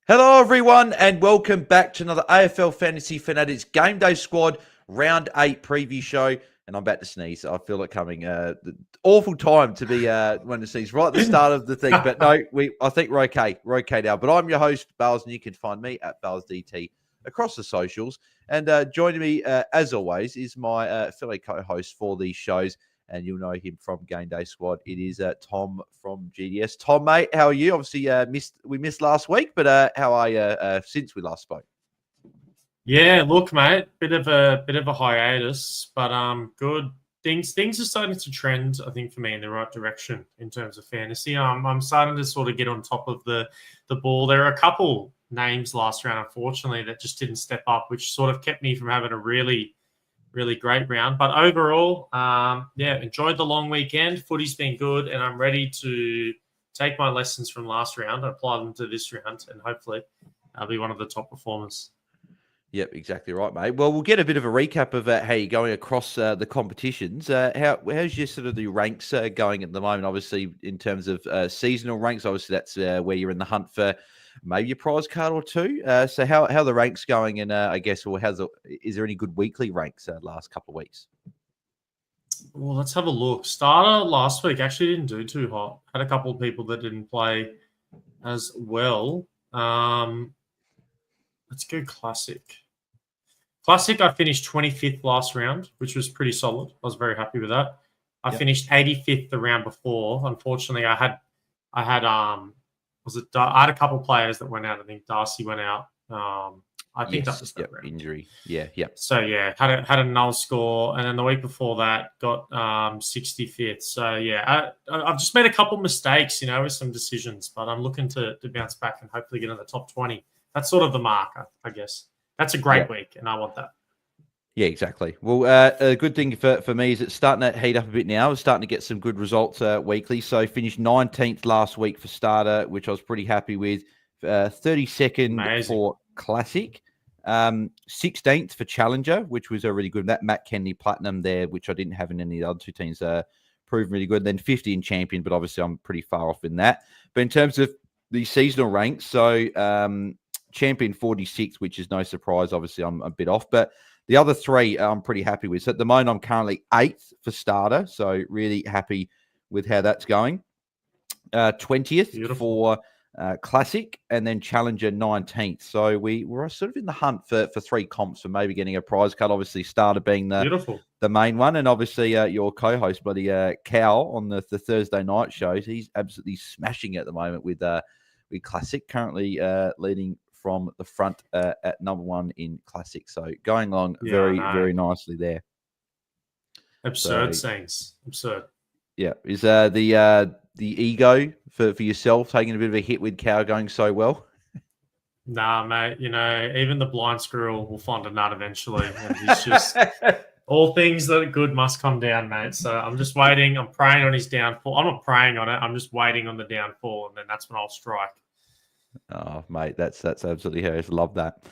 Hello, everyone, and welcome back to another AFL Fantasy Fanatics Game Day Squad Round 8 preview show. And I'm about to sneeze. I feel it coming. The awful time to be when to sneeze right at the start of the thing. But no, I think we're okay. We're okay now. But I'm your host, Bales, and you can find me at BAILSDT across the socials. And joining me, as always, is my fellow co-host for these shows. And you'll know him from Game Day Squad. It is Tom from GDS. Tom, mate, how are you? Obviously, we missed last week, but how are you since we last spoke? Yeah, look, mate, bit of a hiatus, but good. Things are starting to trend, I think, for me in the right direction in terms of fantasy. I'm starting to sort of get on top of the ball. There are a couple names last round, unfortunately, that just didn't step up, which sort of kept me from having a really great round. But overall, enjoyed the long weekend. Footy's been good, and I'm ready to take my lessons from last round and apply them to this round, and hopefully I'll be one of the top performers. Yep, exactly right, mate. Well, we'll get a bit of a recap of how you're going across the competitions. How's your sort of the ranks going at the moment? Obviously, in terms of seasonal ranks, obviously that's where you're in the hunt for maybe a prize card or two. So how are the ranks going? And I guess, or is there any good weekly ranks last couple of weeks? Well, let's have a look. Starter last week actually didn't do too hot. Had a couple of people that didn't play as well. Let's go Classic. Classic, I finished 25th last round, which was pretty solid. I was very happy with that. I finished 85th the round before. Unfortunately, I had a couple of players that went out. I think Darcy went out. I think that was that round. Injury. Yeah. So yeah, had a null score, and then the week before that got 65th. So yeah, I've just made a couple of mistakes, with some decisions, but I'm looking to bounce back and hopefully get in the top 20. That's sort of the mark, I guess. That's a great week, and I want that. Yeah, exactly. Well, a good thing for me is it's starting to heat up a bit now. It's starting to get some good results weekly. So finished 19th last week for starter, which I was pretty happy with. 32nd for Classic. 16th for Challenger, which was a really good. That Matt Kennedy Platinum there, which I didn't have in any of the other two teams, proved really good. Then 50 in Champion, but obviously I'm pretty far off in that. But in terms of the seasonal ranks, so Champion 46, which is no surprise. Obviously, I'm a bit off, but the other three I'm pretty happy with. So at the moment, I'm currently 8th for starter, so really happy with how that's going. 20th for Classic, and then Challenger 19th. So we're sort of in the hunt for three comps for maybe getting a prize card. Obviously, starter being the main one, and obviously your co-host, buddy Cal, on the Thursday night shows. He's absolutely smashing it at the moment with Classic, currently leading from the front at number 1 in Classic. So going along very nicely there. Absurd scenes. Absurd. Yeah. Is the ego for yourself taking a bit of a hit with Cow going so well? Nah, mate. Even the blind squirrel will find a nut eventually. And he's just all things that are good must come down, mate. So I'm just waiting. I'm praying on his downfall. I'm not praying on it. I'm just waiting on the downfall, and then that's when I'll strike. Oh, mate, that's absolutely hilarious. Love that.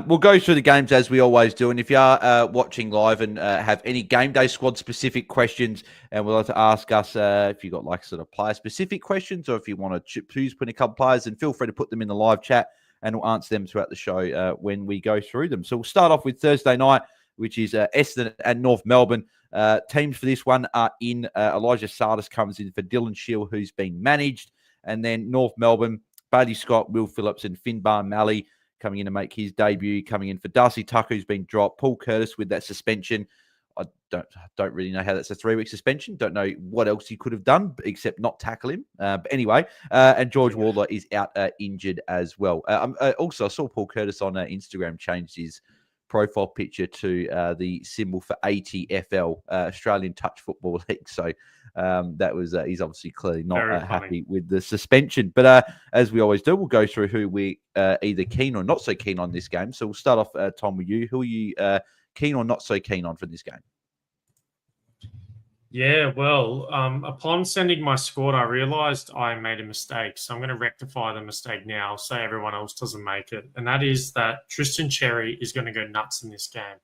We'll go through the games as we always do. And if you are watching live and have any Game Day Squad specific questions and would like to ask us if you've got like sort of player specific questions, or if you want to choose put in a couple players, then feel free to put them in the live chat and we'll answer them throughout the show when we go through them. So we'll start off with Thursday night, which is Essendon and North Melbourne. Teams for this one are in Elijah Sardis comes in for Dylan Shield, who's been managed. And then North Melbourne, Bailey Scott, Will Phillips, and Finbar Malley coming in to make his debut. Coming in for Darcy Tucker, who's been dropped. Paul Curtis with that suspension. I don't really know how that's a 3-week suspension. Don't know what else he could have done except not tackle him. But anyway, and George Wardler is out injured as well. Also, I saw Paul Curtis on Instagram changed his profile picture to the symbol for ATFL, Australian Touch Football League. So that was he's obviously clearly not happy with the suspension. But as we always do, we'll go through who we either keen or not so keen on this game. So we'll start off, Tom, with you. Who are you keen or not so keen on for this game? Yeah, well, upon sending my squad, I realised I made a mistake. So I'm going to rectify the mistake now so everyone else doesn't make it. And that is that Tristan Cherry is going to go nuts in this game.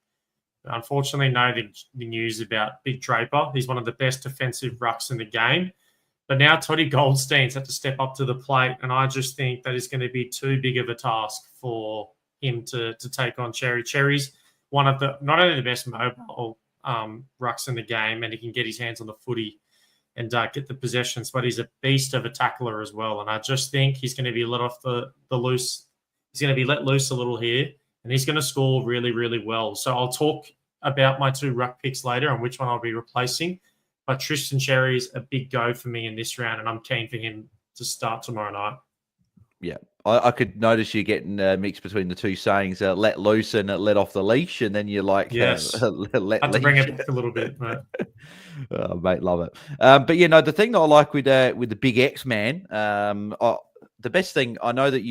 Unfortunately, know the news about Big Draper. He's one of the best defensive rucks in the game. But now Toddy Goldstein's had to step up to the plate, and I just think that is going to be too big of a task for him to take on Cherry. Cherry's one of the not only the best mobile rucks in the game, and he can get his hands on the footy and get the possessions, but he's a beast of a tackler as well. And I just think he's going to be let off the loose. He's going to be let loose a little here, and he's going to score really, really well. So I'll talk about my 2 ruck picks later and which one I'll be replacing. But Tristan Cherry's a big go for me in this round, and I'm keen for him to start tomorrow night. Yeah, I could notice you getting mixed between the two sayings, let loose and let off the leash, and then you're like, yes, let had to bring it back a little bit, mate. Oh, mate, love it. But you know, the thing that I like with the Big X man, the best thing I know that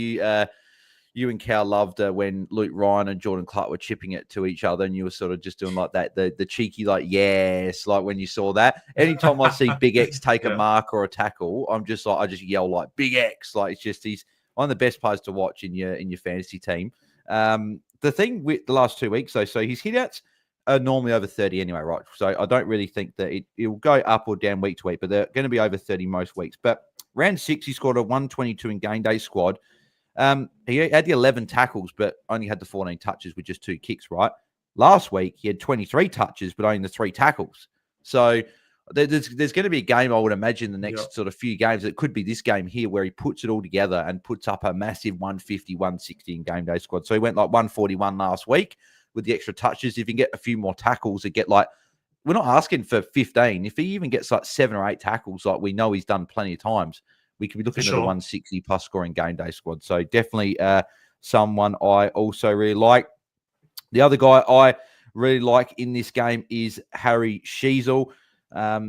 you and Cal loved when Luke Ryan and Jordan Clark were chipping it to each other, and you were sort of just doing like that, the cheeky like yes, like when you saw that. Anytime I see Big X take a mark or a tackle, I just yell like Big X, like he's one of the best players to watch in your fantasy team. The thing with the last 2 weeks though, so his hitouts are normally over 30 anyway, right? So I don't really think that it will go up or down week to week, but they're going to be over 30 most weeks. But round 6, he scored a 122 in GameDay Squad. He had the 11 tackles, but only had the 14 touches with just 2 kicks, right? Last week, he had 23 touches, but only the 3 tackles. So there's going to be a game, I would imagine, the next sort of few games. It could be this game here where he puts it all together and puts up a massive 150, 160 in GameDay Squad. So he went like 141 last week with the extra touches. If you can get a few more tackles, we're not asking for 15. If he even gets like 7 or 8 tackles, like we know he's done plenty of times, we could be looking at a 160 plus scoring GameDay Squad. So definitely someone I also really like. The other guy I really like in this game is Harry Sheezel.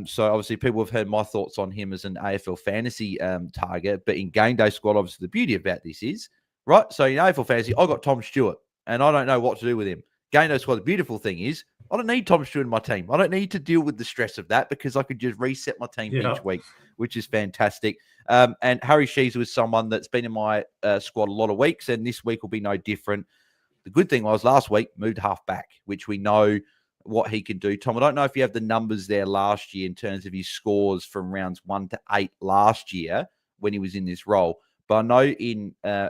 So obviously people have heard my thoughts on him as an AFL Fantasy target, but in GameDay Squad, obviously the beauty about this is, right? So in AFL Fantasy, I got Tom Stewart, and I don't know what to do with him. GameDay Squad, the beautiful thing is, I don't need Tom Stewart in my team. I don't need to deal with the stress of that because I could just reset my team each week, which is fantastic. And Harry Sheezel is someone that's been in my squad a lot of weeks, and this week will be no different. The good thing was last week moved half back, which we know what he can do. Tom, I don't know if you have the numbers there last year in terms of his scores from rounds 1 to 8 last year when he was in this role. But I know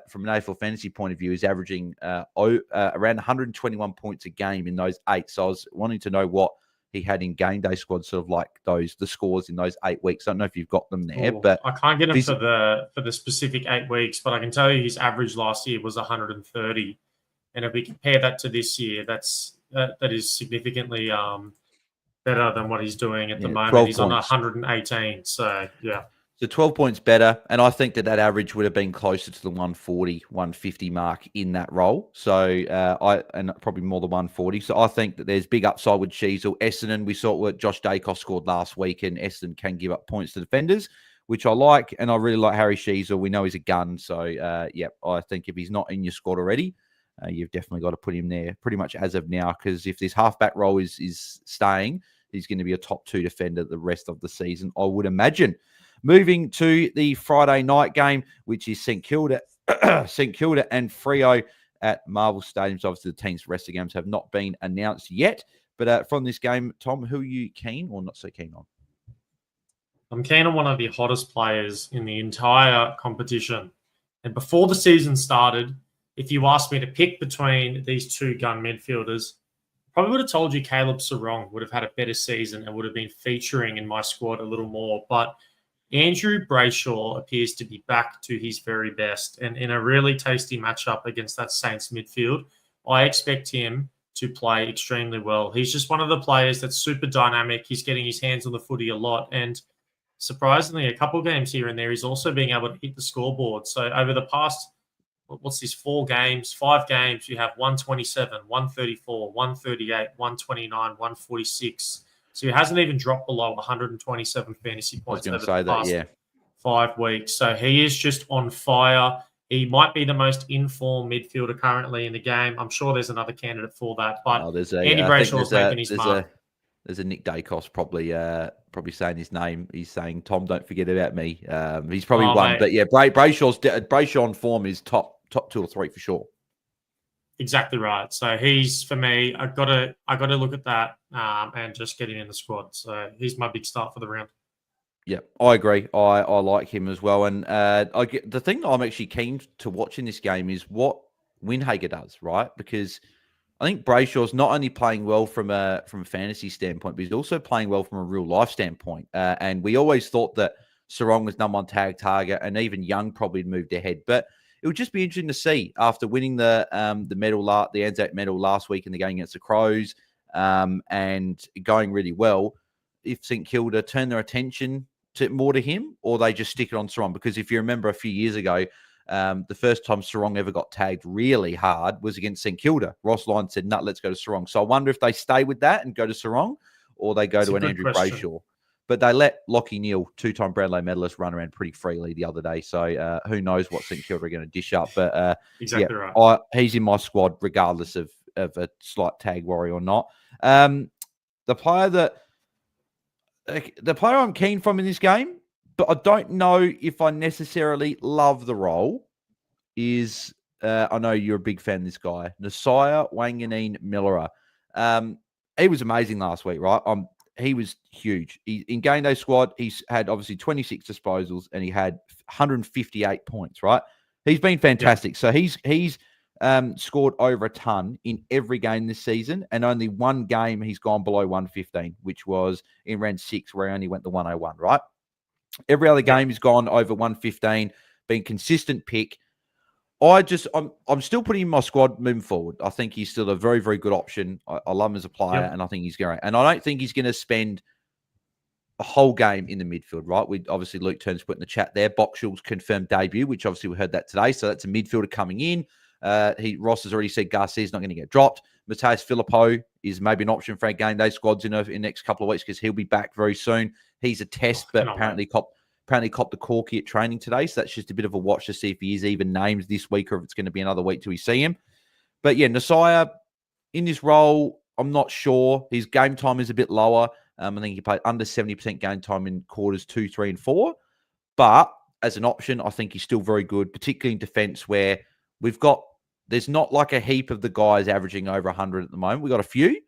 from an AFL fantasy point of view, he's averaging around 121 points a game in those 8. So I was wanting to know what he had in GameDay Squad, sort of like the scores in those 8 weeks. I don't know if you've got them there, but I can't get him for the specific 8 weeks. But I can tell you his average last year was 130, and if we compare that to this year, that is significantly better than what he's doing at the moment. He's on 118, so yeah. So 12 points better, and I think that average would have been closer to the 140, 150 mark in that role. So and probably more than 140. So I think that there's big upside with Sheezel. Essendon, we saw what Josh Dacos scored last week, and Essendon can give up points to defenders, which I like, and I really like Harry Sheezel. We know he's a gun, so I think if he's not in your squad already, you've definitely got to put him there pretty much as of now, because if this halfback role is staying, he's going to be a top 2 defender the rest of the season, I would imagine. Moving to the Friday night game, which is St Kilda and Freo at Marvel Stadiums. Obviously, the team's rest of games have not been announced yet. But from this game, Tom, who are you keen or not so keen on? I'm keen on one of the hottest players in the entire competition. And before the season started, if you asked me to pick between these 2 gun midfielders, probably would have told you Caleb Sarong would have had a better season and would have been featuring in my squad a little more. But Andrew Brayshaw appears to be back to his very best. And in a really tasty matchup against that Saints midfield, I expect him to play extremely well. He's just one of the players that's super dynamic. He's getting his hands on the footy a lot. And surprisingly, a couple of games here and there, he's also being able to hit the scoreboard. So over the past, 5 games, you have 127, 134, 138, 129, 146. So he hasn't even dropped below 127 fantasy points over the past 5 weeks. So he is just on fire. He might be the most in-form midfielder currently in the game. I'm sure there's another candidate for that. But Andy Brayshaw's making his mark. There's a Nick Dacos probably saying his name. He's saying, Tom, don't forget about me. He's probably one. Mate. But yeah, Brayshaw on form is top 2 or 3 for sure. Exactly right. So he's, for me, I got to look at that and just get him in the squad. So he's my big start for the round. Yeah, I agree. I like him as well. And I get the thing that I'm actually keen to watch in this game is what Windhager does, right? Because I think Brayshaw's not only playing well from a fantasy standpoint, but he's also playing well from a real life standpoint. And we always thought that Sarong was number one tag target, and even Young probably moved ahead. But it would just be interesting to see after winning the medal, the Anzac medal last week in the game against the Crows, and going really well, if St Kilda turn their attention more to him, or they just stick it on Sarong. Because if you remember a few years ago, the first time Sarong ever got tagged really hard was against St Kilda. Ross Lyon said, "No, let's go to Sarong." So I wonder if they stay with that and go to Sarong, or they go to an Andrew Brayshaw. But they let Lachie Neale, two-time Brownlow medalist, run around pretty freely the other day. So who knows what St Kilda are going to dish up. But exactly right. He's in my squad regardless of a slight tag worry or not. The player I'm keen from in this game, but I don't know if I necessarily love the role, is, I know you're a big fan of this guy, Nasiah Wanganeen Millera. He was amazing last week, right? He was huge. In GameDay Squad, he's had obviously 26 disposals and he had 158 points, right? He's been fantastic. Yeah. So he's scored over a ton in every game this season, and only one game he's gone below 115, which was in round 6 where he only went the 101, right? Every other game he's gone over 115, been consistent pick. I'm still putting him in my squad moving forward. I think he's still a very, very good option. I love him as a player, and I think he's great. And I don't think he's going to spend a whole game in the midfield, right? We obviously, Luke Turns put in the chat there, Boxall's confirmed debut, which obviously we heard that today. So that's a midfielder coming in. Ross has already said Garcia's not going to get dropped. Mateus Filippo is maybe an option for our GameDay squads in the next couple of weeks because he'll be back very soon. He's a test, but apparently copped the corky at training today. So that's just a bit of a watch to see if he is even named this week or if it's going to be another week till we see him. But yeah, Nasiah in this role, I'm not sure. His game time is a bit lower. I think he played under 70% game time in quarters 2, 3, and 4. But as an option, I think he's still very good, particularly in defense where there's not like a heap of the guys averaging over 100 at the moment. We've got a few,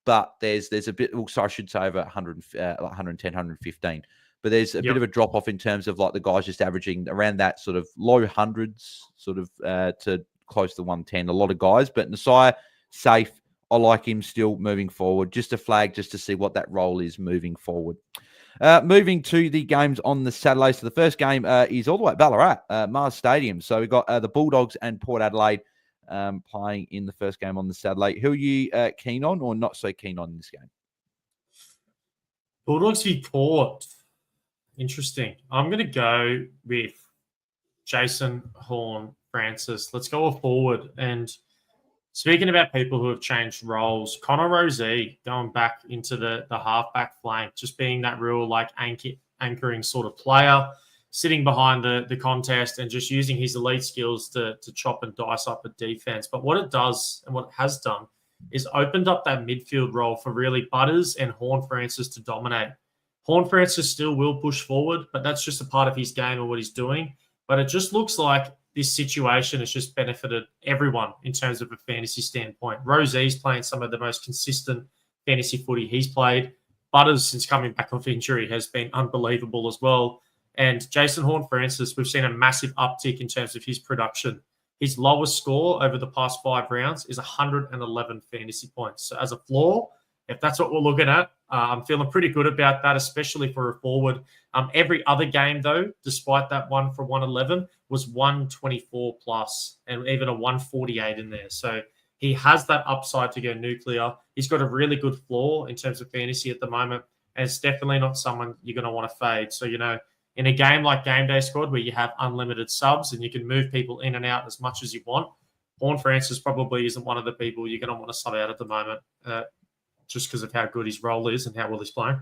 but there's a bit, also I should say over 100, like 110, 115. But there's a bit of a drop off in terms of like the guys just averaging around that sort of low hundreds, sort of to close to 110. A lot of guys, but Nasiah, safe. I like him still moving forward. Just a flag just to see what that role is moving forward. Moving to the games on the Saturday. So the first game is all the way at Ballarat, Mars Stadium. So we've got the Bulldogs and Port Adelaide playing in the first game on the Saturday. Who are you keen on or not so keen on in this game? Bulldogs v Port. Interesting. I'm going to go with Jason Horne-Francis. Let's go forward. And speaking about people who have changed roles, Connor Rozee going back into the halfback flank, just being that real like anchoring sort of player, sitting behind the contest and just using his elite skills to chop and dice up a defense. But what it does and what it has done is opened up that midfield role for really Butters and Horne-Francis to dominate. Horne-Francis still will push forward, but that's just a part of his game and what he's doing. But it just looks like this situation has just benefited everyone in terms of a fantasy standpoint. Rosee's playing some of the most consistent fantasy footy he's played. Butters, since coming back off injury, has been unbelievable as well. And Jason Horne-Francis, we've seen a massive uptick in terms of his production. His lowest score over the past 5 rounds is 111 fantasy points. So as a floor, if that's what we're looking at, I'm feeling pretty good about that, especially for a forward. Every other game, though, despite that one for 111, was 124 plus and even a 148 in there. So he has that upside to go nuclear. He's got a really good floor in terms of fantasy at the moment, and it's definitely not someone you're going to want to fade. So, in a game like GameDay Squad where you have unlimited subs and you can move people in and out as much as you want, Horne-Francis probably isn't one of the people you're going to want to sub out at the moment. Just because of how good his role is and how well he's playing.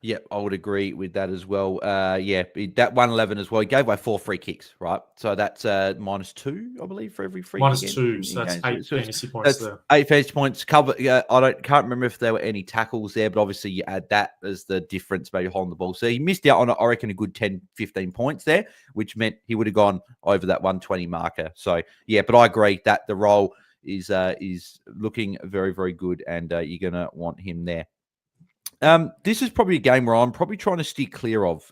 Yeah, I would agree with that as well. That 111 as well. He gave away 4 free kicks, right? So that's -2, I believe, for every free kick. -2, so that's 8 fantasy points there. 8 fantasy points. Cover. Can't remember if there were any tackles there, but obviously you add that as the difference, maybe holding the ball. So he missed out on, I reckon, a good 10, 15 points there, which meant he would have gone over that 120 marker. So, yeah, but I agree that the role is looking very, very good, and you're going to want him there. This is probably a game where I'm probably trying to steer clear of.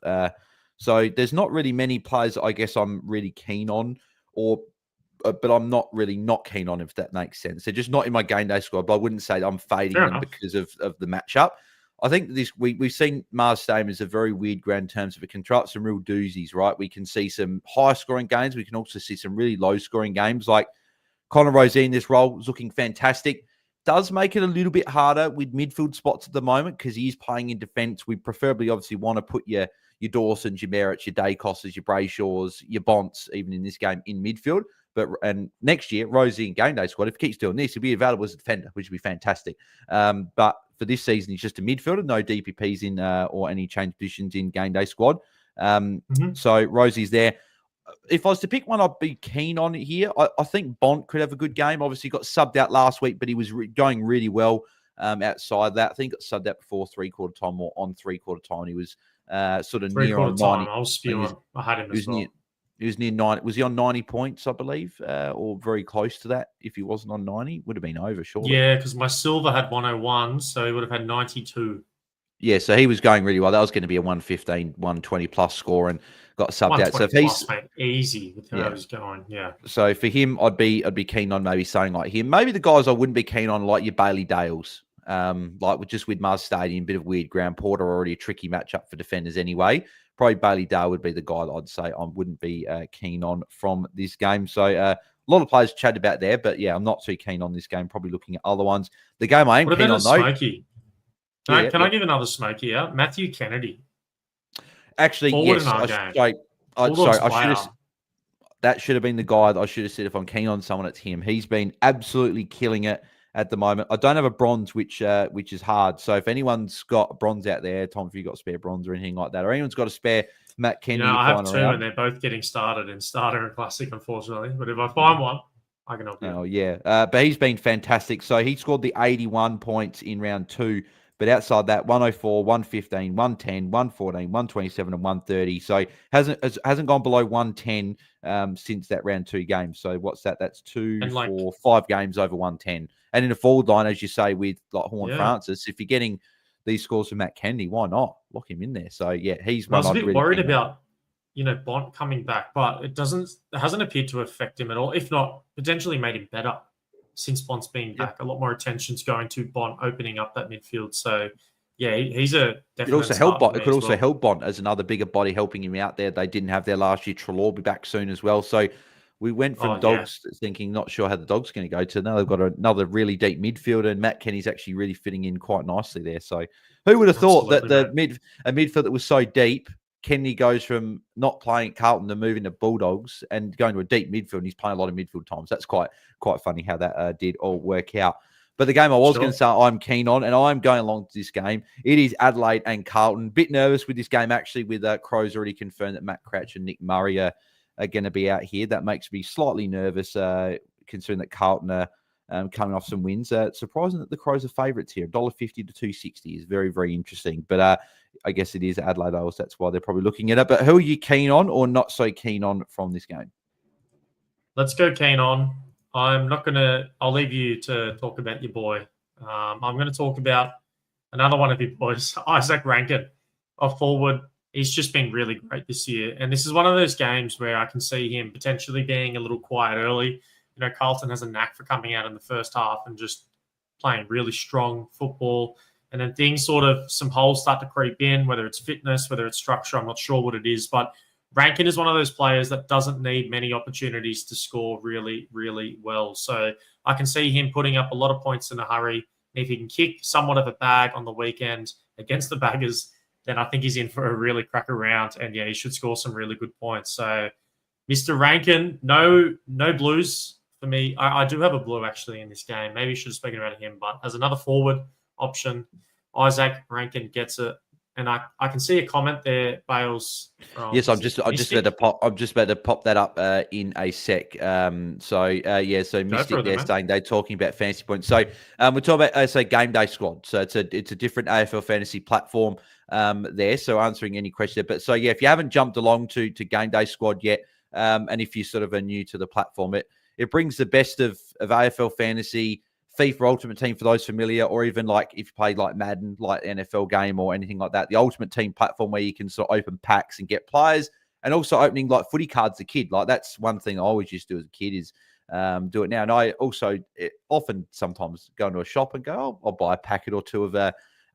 So there's not really many players I guess I'm really keen on, but I'm not really not keen on, if that makes sense. They're just not in my game day squad, but I wouldn't say that I'm fading Fair them enough. because of the matchup. I think we've seen Mars Stadium as a very weird ground in terms of it can throw up some real doozies, right? We can see some high scoring games. We can also see some really low scoring games. Like Connor Rosey in this role is looking fantastic. Does make it a little bit harder with midfield spots at the moment because he is playing in defence. We preferably obviously want to put your Dawsons, your Merritts, your Dacosses, your Brayshaws, your Bonts, even in this game in midfield. And next year, Rosie in game day squad, if he keeps doing this, he'll be available as a defender, which would be fantastic. But for this season, he's just a midfielder, no DPPs in or any change positions in game day squad. So Rosie's there. If I was to pick one, I'd be keen on it here. I think Bont could have a good game. Obviously, got subbed out last week, but he was going really well outside that. I think got subbed out before three-quarter time or on three-quarter time. He was sort of near on 90. I was spewing. I had him as well. He was near 90. Was he on 90 points, I believe, or very close to that? If he wasn't on 90, would have been over, surely. Yeah, because my silver had 101, so he would have had 92. Yeah, so he was going really well. That was going to be a 115, 120 plus score and got subbed out. So if he's plus, mate, easy with how he's going, yeah. So for him, I'd be keen on maybe saying like him. Maybe the guys I wouldn't be keen on, like your Bailey Dales, like with Mars Stadium, bit of weird ground. Porter already a tricky matchup for defenders anyway. Probably Bailey Dale would be the guy that I'd say I wouldn't be keen on from this game. So a lot of players chat about there, but yeah, I'm not too keen on this game. Probably looking at other ones. The game I am keen on though. Smoky? Can I give another Smoky out? Matthew Kennedy. Actually, forward yes. That should have been the guy that I should have said if I'm keen on someone, it's him. He's been absolutely killing it at the moment. I don't have a bronze, which is hard. So if anyone's got a bronze out there, Tom, if you've got a spare bronze or anything like that, or anyone's got a spare Matt Kennedy, I have two, and they're both getting started in Starter and Classic, unfortunately. But if I find one, I can help you. Oh, yeah. But he's been fantastic. So he scored the 81 points in round 2. But outside that, 104, 115, 110, 114, 127, and 130. So hasn't gone below 110 since that round 2 game. So what's that? That's 5 games over 110. And in a forward line, as you say, with like Horn Francis, if you're getting these scores from Matt Kennedy, why not lock him in there? So yeah, he's one. I was a bit worried about Bont coming back, but it hasn't appeared to affect him at all. If not, potentially made him better. Since Bont's being back, a lot more attention's going to Bont opening up that midfield. So, yeah, he's a definite. It also help Bont as another bigger body helping him out there. They didn't have their last year. Trelaw will be back soon as well. So we went from Dogs thinking, not sure how the Dogs are going to go, to now they've got another really deep midfielder, and Matt Kenny's actually really fitting in quite nicely there. So who would have thought that a midfield that was so deep, Kennedy goes from not playing at Carlton to moving to Bulldogs and going to a deep midfield, and he's playing a lot of midfield times. That's quite funny how that did all work out. But the game I was going to say I'm keen on, and I'm going along to this game, it is Adelaide and Carlton. Bit nervous with this game, actually, with Crows already confirmed that Matt Crouch and Nick Murray are going to be out here. That makes me slightly nervous, considering that Carlton are coming off some wins. Surprising that the Crows are favourites here. $1.50 to $2.60 is very, very interesting. But I guess it is Adelaide Oils. That's why they're probably looking at it. But who are you keen on or not so keen on from this game? Let's go keen on. I'll leave you to talk about your boy. I'm going to talk about another one of your boys, Isaac Rankin, a forward. He's just been really great this year. And this is one of those games where I can see him potentially being a little quiet early. Carlton has a knack for coming out in the first half and just playing really strong football. And then things some holes start to creep in, whether it's fitness, whether it's structure. I'm not sure what it is. But Rankin is one of those players that doesn't need many opportunities to score really, really well. So I can see him putting up a lot of points in a hurry. If he can kick somewhat of a bag on the weekend against the Baggers, then I think he's in for a really cracker round. And, yeah, he should score some really good points. So Mr. Rankin, no Blues for me. I do have a blue, actually, in this game. Maybe I should have spoken about him. But as another forward option, Isaac Rankin gets it. And I can see a comment there, Bales. Yes, I'm just about to pop that up in a sec. So Mystic there saying they're talking about fantasy points. So we're talking about Game Day Squad. So it's a different AFL fantasy platform there. So answering any question. But so yeah, if you haven't jumped along to Game Day Squad yet, and if you sort of are new to the platform, it brings the best of AFL fantasy FIFA Ultimate Team for those familiar, or even like if you play like Madden, like NFL game or anything like that, the Ultimate Team platform where you can sort of open packs and get players, and also opening like footy cards as a kid. Like that's one thing I always used to do as a kid is do it now. And I also often sometimes go into a shop and go, oh, I'll buy a packet or two of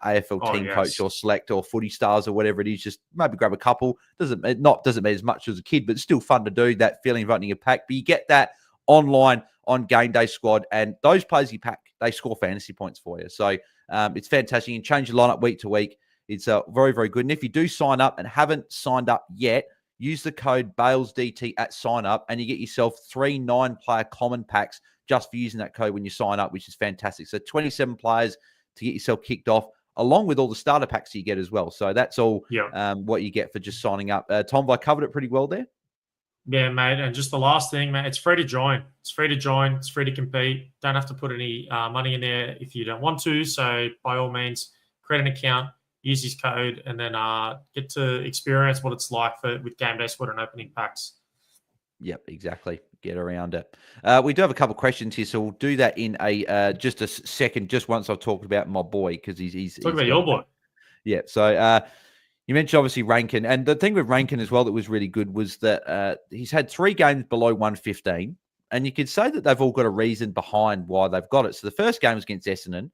AFL Team Coach or Select or Footy Stars or whatever it is. Just maybe grab a couple. Doesn't mean as much as a kid, but it's still fun to do, that feeling of opening a pack. But you get that online on Game Day Squad, and those players you pack, they score fantasy points for you. So it's fantastic. You can change your lineup week to week. It's very, very good. And if you do sign up and haven't signed up yet, use the code BAILSDT at sign up, and you get yourself 3 9-player common packs just for using that code when you sign up, which is fantastic. So 27 players to get yourself kicked off, along with all the starter packs you get as well. So that's all what you get for just signing up. Tom, have I covered it pretty well there? Yeah, mate. And just the last thing, mate, it's free to join. It's free to join. It's free to compete. Don't have to put any money in there if you don't want to. So by all means, create an account, use his code, and then get to experience what it's like with Game Day Squad and opening packs. Yep, exactly. Get around it. We do have a couple of questions here, so we'll do that in just a second, just once I've talked about my boy, because he's Talk about your boy. Yeah, so you mentioned obviously Rankin, and the thing with Rankin as well that was really good was that he's had 3 games below 115, and you could say that they've all got a reason behind why they've got it. So the first game was against Essendon,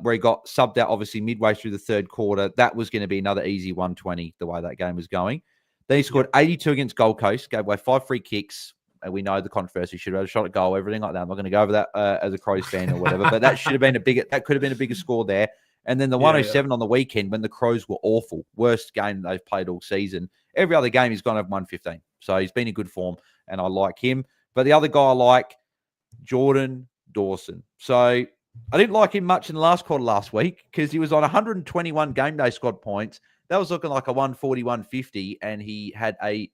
where he got subbed out obviously midway through the third quarter. That was going to be another easy 120 the way that game was going. Then he scored 82 against Gold Coast, gave away 5 free kicks. And we know the controversy, should have had a shot at goal, everything like that. I'm not going to go over that as a Crows fan or whatever, but that could have been a bigger score there. And then the 107 on the weekend when the Crows were awful. Worst game they've played all season. Every other game he's gone over 115. So he's been in good form, and I like him. But the other guy I like, Jordan Dawson. So I didn't like him much in the last quarter last week because he was on 121 Game Day Squad points. That was looking like a 140, 150, and he had a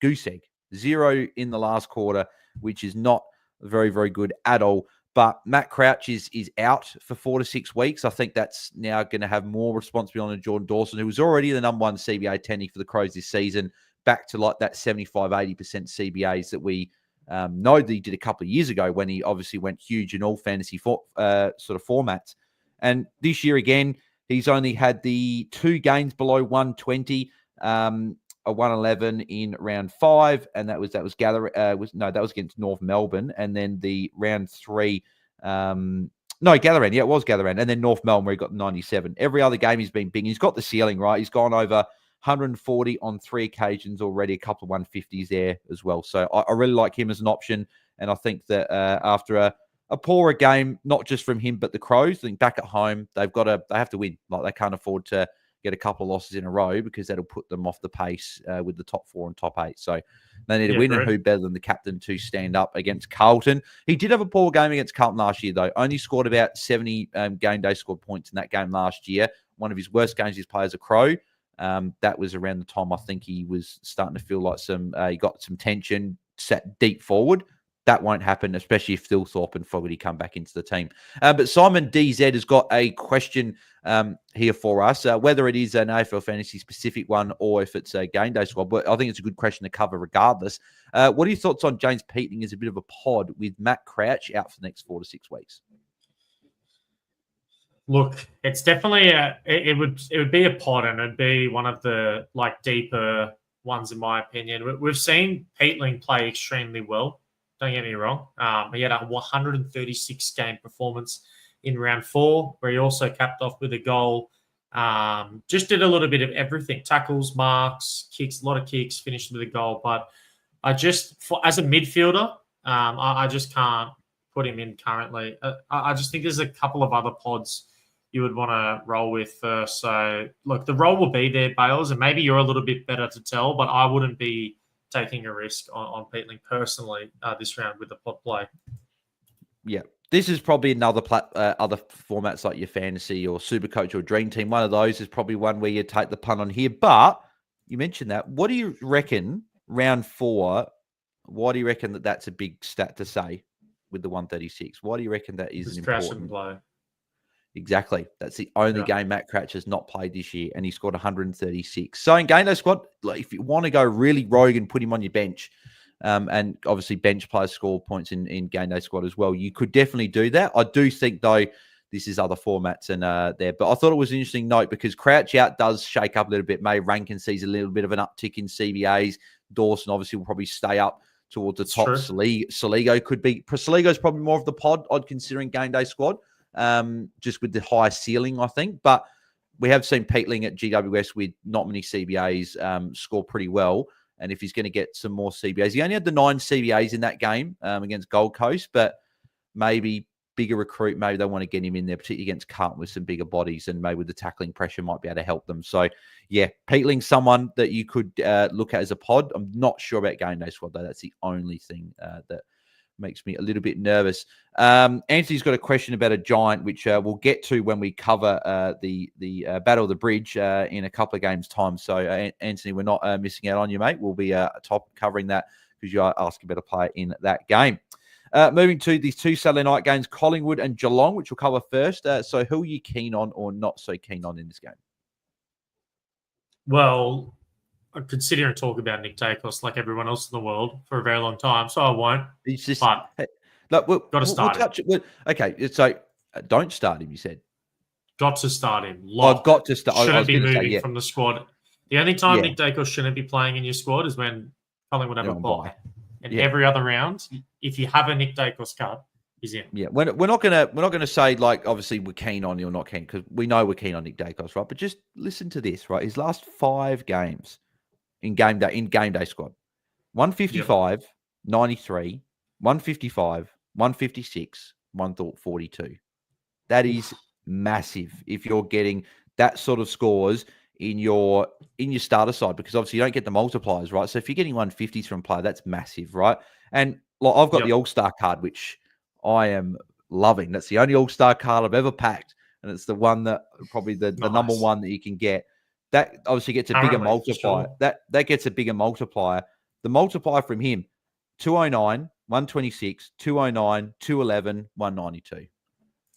goose egg. 0 in the last quarter, which is not very, very good at all. But Matt Crouch is out for 4 to 6 weeks. I think that's now going to have more responsibility on Jordan Dawson, who was already the number 1 CBA attendee for the Crows this season, back to like that 75, 80% CBAs that we know that he did a couple of years ago when he obviously went huge in all fantasy sort of formats. And this year again, he's only had the 2 games below 120. A 111 in round 5, and that was against North Melbourne, and then the round 3, Gatherend, it was Gatherend, and then North Melbourne where he got 97. Every other game he's been big. He's got the ceiling right. He's gone over 140 on 3 occasions already, a couple of 150s there as well. So I really like him as an option, and I think that after a poorer game, not just from him but the Crows, I think back at home they have to win. Like they can't afford to get a couple of losses in a row because that'll put them off the pace with the top 4 and top 8. So they need to win, and who better than the captain to stand up against Carlton. He did have a poor game against Carlton last year, though. Only scored about 70 Game Day Squad points in that game last year. One of his worst games he's played as a Crow. That was around the time I think he was starting to feel like he got some tension, sat deep forward. That won't happen, especially if Thilthorpe and Fogarty come back into the team. But Simon DZ has got a question here for us, whether it is an AFL Fantasy specific one or if it's a Game Day Squad. But I think it's a good question to cover regardless. What are your thoughts on James Peatling as a bit of a pod with Matt Crouch out for the next 4 to 6 weeks? Look, it's definitely it would be a pod, and it'd be one of the deeper ones in my opinion. We've seen Peatling play extremely well. Don't get me wrong. He had a 136 game performance in round 4, where he also capped off with a goal. Just did a little bit of everything: tackles, marks, kicks, a lot of kicks, finished with a goal. But as a midfielder, I just can't put him in currently. I just think there's a couple of other pods you would want to roll with first. So, look, the role will be there, Bales, and maybe you're a little bit better to tell, but I wouldn't be taking a risk on Peatling personally this round with the pod play. Yeah. This is probably another other formats like your fantasy or super coach or dream team. One of those is probably one where you take the punt on here. But you mentioned that. What do you reckon round 4? Why do you reckon that that's a big stat to say with the 136? Why do you reckon that is an important play? Exactly. That's the only game Matt Crouch has not played this year, and he scored 136. So in Game Day Squad, if you want to go really rogue and put him on your bench, and obviously bench players score points in GameDay Squad as well. You could definitely do that. I do think, though, this is other formats and there. But I thought it was an interesting note because Crouch Out does shake up a little bit. May Rankin sees a little bit of an uptick in CBAs. Dawson obviously will probably stay up towards the top. Saligo could be. Saligo's probably more of the pod, I'd consider in GameDay Squad, just with the high ceiling, I think. But we have seen Peatling at GWS with not many CBAs score pretty well. And if he's going to get some more CBAs, he only had the 9 CBAs in that game against Gold Coast, but maybe bigger recruit, maybe they want to get him in there, particularly against Carlton with some bigger bodies, and maybe with the tackling pressure might be able to help them. So, yeah, Peatling's someone that you could look at as a pod. I'm not sure about GameDay Squad, though. That's the only thing that makes me a little bit nervous. Anthony's got a question about a Giant, which we'll get to when we cover the Battle of the Bridge in a couple of games' time. So, Anthony, we're not missing out on you, mate. We'll be top covering that because you are asking about a player in that game. Moving to these 2 Saturday night games, Collingwood and Geelong, which we'll cover first. So who are you keen on or not so keen on in this game? Well, I could sit here and talk about Nick Dacos like everyone else in the world for a very long time, so I won't. He's just, but look, got to start him. Okay, so don't start him, you said. Got to start him. I've got to start. Shouldn't be moving from the squad. The only time Nick Dacos shouldn't be playing in your squad is when Collingwood have a bye. And every other round, if you have a Nick Dacos card, he's in. Yeah, we're not gonna say like obviously we're keen on you or not keen because we know we're keen on Nick Dacos, right? But just listen to this, right? His last 5 games in GameDay Squad: 155, 93, 155, 156, 142. That is massive if you're getting that sort of scores in your starter side, because obviously you don't get the multipliers, right? So if you're getting 150s from player, that's massive, right? And like, I've got the All-Star card, which I am loving. That's the only All-Star card I've ever packed, and it's the one that probably the number one that you can get. That obviously gets a bigger multiplier. Sure. That gets a bigger multiplier. The multiplier from him: 209, 126, 209, 211, 192.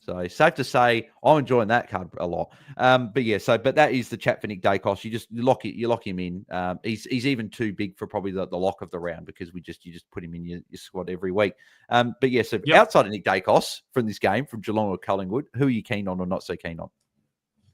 So safe to say, I'm enjoying that card a lot. But that is the chat for Nick Dacos. You lock him in. He's even too big for probably the lock of the round because you just put him in your squad every week. Outside of Nick Dacos from this game, from Geelong or Collingwood, who are you keen on or not so keen on?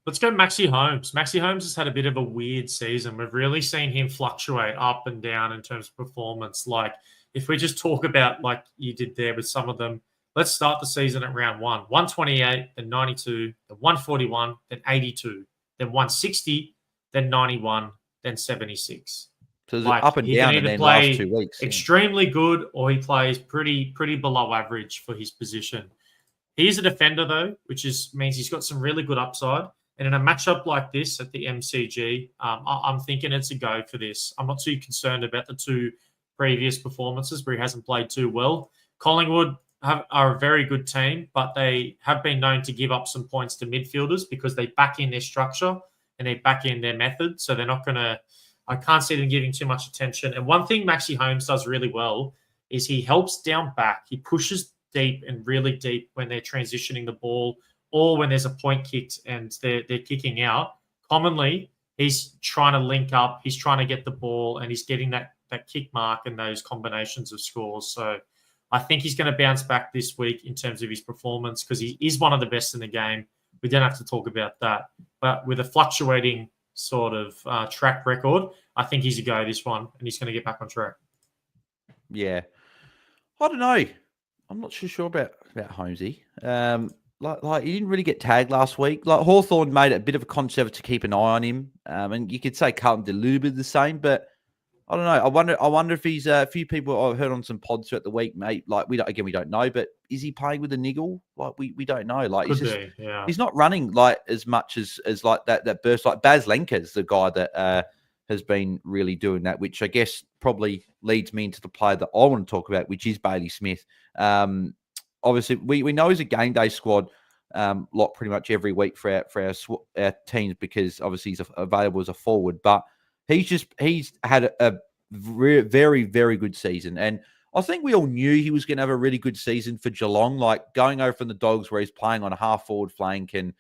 Let's go Maxi Holmes. Maxi Holmes has had a bit of a weird season. We've really seen him fluctuate up and down in terms of performance. Like, if we just talk about, like you did there with some of them, let's start the season at round 1. 128, then 92, then 141, then 82, then 160, then 91, then 76. So it's up and down in the last 2 weeks. Extremely good, or he plays pretty below average for his position. He's a defender, though, which means he's got some really good upside. And in a matchup like this at the MCG, I'm thinking it's a go for this. I'm not too concerned about the 2 previous performances where he hasn't played too well. Collingwood are a very good team, but they have been known to give up some points to midfielders because they back in their structure and they back in their method. So they're not going to – I can't see them giving too much attention. And one thing Maxi Holmes does really well is he helps down back. He pushes deep and really deep when they're transitioning the ball or when there's a point kicked and they're kicking out. Commonly, he's trying to link up. He's trying to get the ball and he's getting that kick mark and those combinations of scores. So I think he's going to bounce back this week in terms of his performance because he is one of the best in the game. We don't have to talk about that. But with a fluctuating sort of track record, I think he's a go this one and he's going to get back on track. Yeah. I don't know. I'm not too sure about Holmesy. Like he didn't really get tagged last week. Like Hawthorn made it a bit of a concept to keep an eye on him. And you could say Carlton did a little bit the same, but I don't know. I wonder if he's a few people I've heard on some pods throughout the week, mate. Like we don't know, but is he playing with a niggle? Like we don't know. Like he's not running like as much as like that burst. Like Baz Lenker's the guy that has been really doing that, which I guess probably leads me into the player that I want to talk about, which is Bailey Smith. Obviously, we know he's a game day squad lock pretty much every week for our teams because obviously he's available as a forward, but he's had a very, very good season. And I think we all knew he was going to have a really good season for Geelong, like going over from the Dogs where he's playing on a half-forward flank and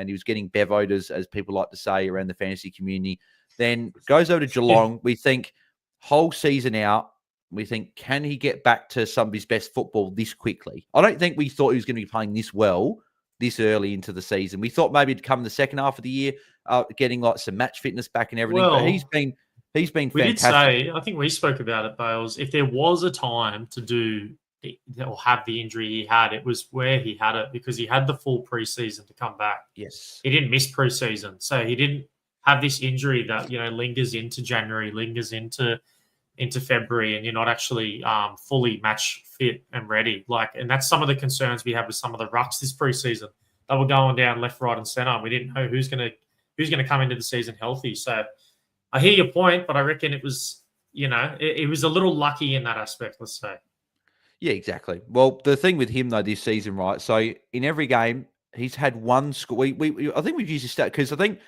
he was getting bevoed, as people like to say, around the fantasy community. Then goes over to Geelong. We think whole season out, We think, can he get back to some of his best football this quickly? I don't think we thought he was going to be playing this well this early into the season. We thought maybe it'd come in the second half of the year, getting like some match fitness back and everything. But he's been fantastic. We did say, I think we spoke about it, Bales. If there was a time to do or have the injury he had, it was where he had it, because he had the full preseason to come back. Yes, he didn't miss preseason, so he didn't have this injury that lingers into January, lingers into February, and you're not actually fully match fit and ready. And that's some of the concerns we have with some of the rucks this preseason. They were going down left, right, and centre. We didn't know who's going to come into the season healthy. So I hear your point, but I reckon it was it was a little lucky in that aspect. Let's say. Yeah, exactly. Well, the thing with him though this season, right? So in every game, he's had one score. I think we've used this stat because I think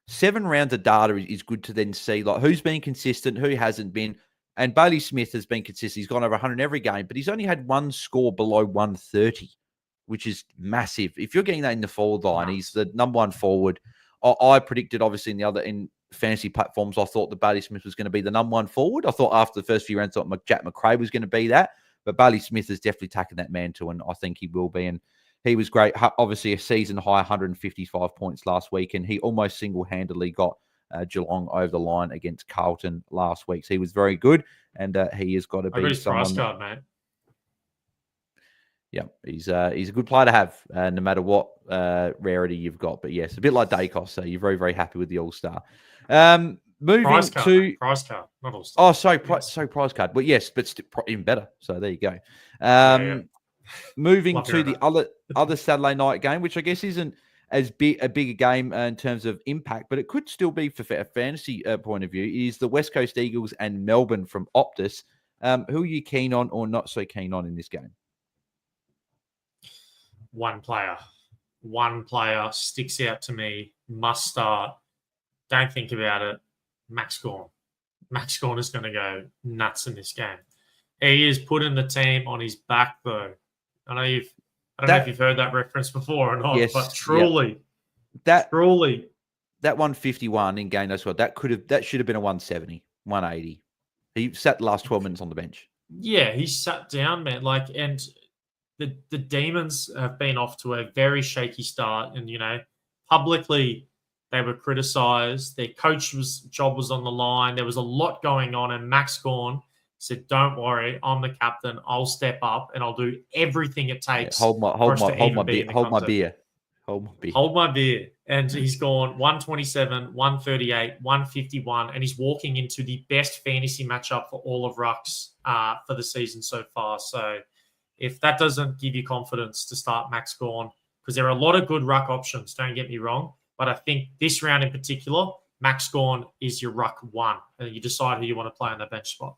7 rounds of data is good to then see like who's been consistent, who hasn't been. And Bailey Smith has been consistent. He's gone over 100 every game, but he's only had one score below 130, which is massive. If you're getting that in the forward line, he's the number one forward. I predicted, obviously, in fantasy platforms, I thought that Bailey Smith was going to be the number one forward. I thought after the first few rounds, I thought Jack McRae was going to be that. But Bailey Smith has definitely taken that mantle, and I think he will be. And he was great. Obviously, a season high 155 points last week, and he almost single-handedly got Geelong over the line against Carlton last week. So he was very good, and he has got to be someone. Price card, mate. Yeah, he's a good player to have, no matter what rarity you've got. But yes, a bit like Dacos, so you're very, very happy with the All-Star. Moving price to price card, not All-Star. Oh, sorry, prize card. Well, yes, but even better. So there you go. Moving to the other Saturday night game, which I guess isn't as big a bigger game in terms of impact, but it could still be for a fantasy point of view, is the West Coast Eagles and Melbourne from Optus. Who are you keen on or not so keen on in this game? One player sticks out to me. Must start. Don't think about it. Max Gawn. Max Gawn is going to go nuts in this game. He is putting the team on his back, though. I don't know if you've heard that reference before or not, yes, but truly, that 151 in GameDay Squad, that should have been a 170, 180. He sat the last 12 minutes on the bench. Yeah, he sat down, man. And the Demons have been off to a very shaky start, and publicly they were criticised. Their coach's job was on the line. There was a lot going on, and Max Gawn said, "Don't worry, I'm the captain. I'll step up and I'll do everything it takes." Hold my beer. And he's gone 127, 138, 151, and he's walking into the best fantasy matchup for all of rucks for the season so far. So if that doesn't give you confidence to start Max Gawn, because there are a lot of good ruck options, don't get me wrong, but I think this round in particular, Max Gawn is your ruck one, and you decide who you want to play on that bench spot.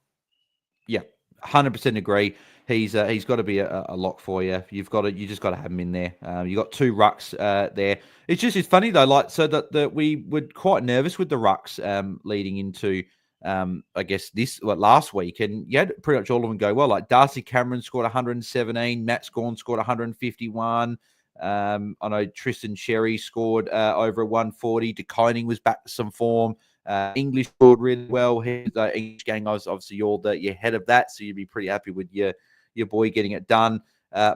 Yeah, 100% agree. He's got to be a lock for you. You just got to have him in there. You got 2 rucks there. It's funny though, that we were quite nervous with the rucks leading into I guess last week, and you had pretty much all of them go well. Like Darcy Cameron scored 117, Matt Gawn scored 151. I know Tristan Sherry scored over 140. DeConing was back to some form. English scored really well. The English gang, obviously you're head of that, so you'd be pretty happy with your boy getting it done.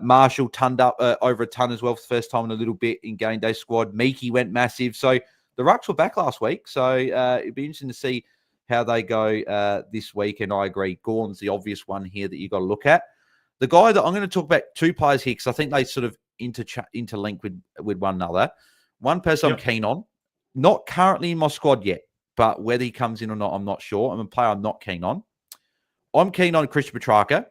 Marshall tonned up over a ton as well for the first time in a little bit in GameDay Squad. Meeky went massive. So the rucks were back last week, so it'd be interesting to see how they go this week. And I agree, Gawn's the obvious one here that you've got to look at. The guy that I'm going to talk about, 2 players here, because I think they sort of interlink with one another. One person I'm keen on, not currently in my squad yet, but whether he comes in or not, I'm not sure. I'm a player I'm not keen on. I'm keen on Christian Petrarca.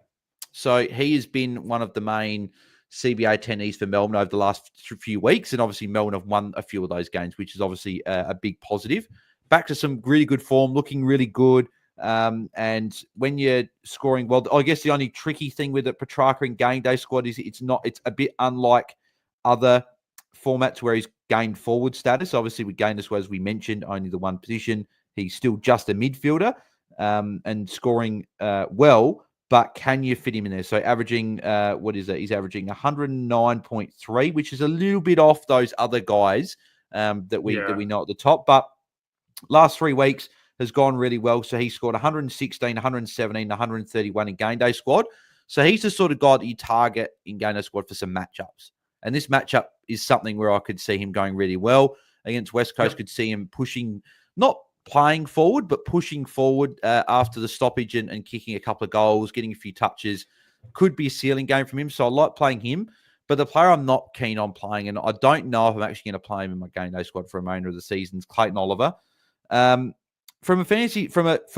So he has been one of the main CBA attendees for Melbourne over the last few weeks. And obviously Melbourne have won a few of those games, which is obviously a big positive. Back to some really good form, looking really good. And when you're scoring, well, I guess the only tricky thing with the Petrarca in GameDay Squad is it's a bit unlike other formats where he's gained forward status. Obviously, with GameDay Squad, as we mentioned, only the one position. He's still just a midfielder and scoring well, but can you fit him in there? So averaging, what is it? He's averaging 109.3, which is a little bit off those other guys that we know at the top. But last 3 weeks, has gone really well. So he scored 116, 117, 131 in GameDay Squad. So he's the sort of guy that you target in GameDay Squad for some matchups. And this matchup is something where I could see him going really well against West Coast. Could see him pushing, not playing forward, but pushing forward after the stoppage and kicking a couple of goals, getting a few touches. Could be a ceiling game from him. So I like playing him. But the player I'm not keen on playing, and I don't know if I'm actually going to play him in my GameDay Squad for the remainder of the season, is Clayton Oliver. For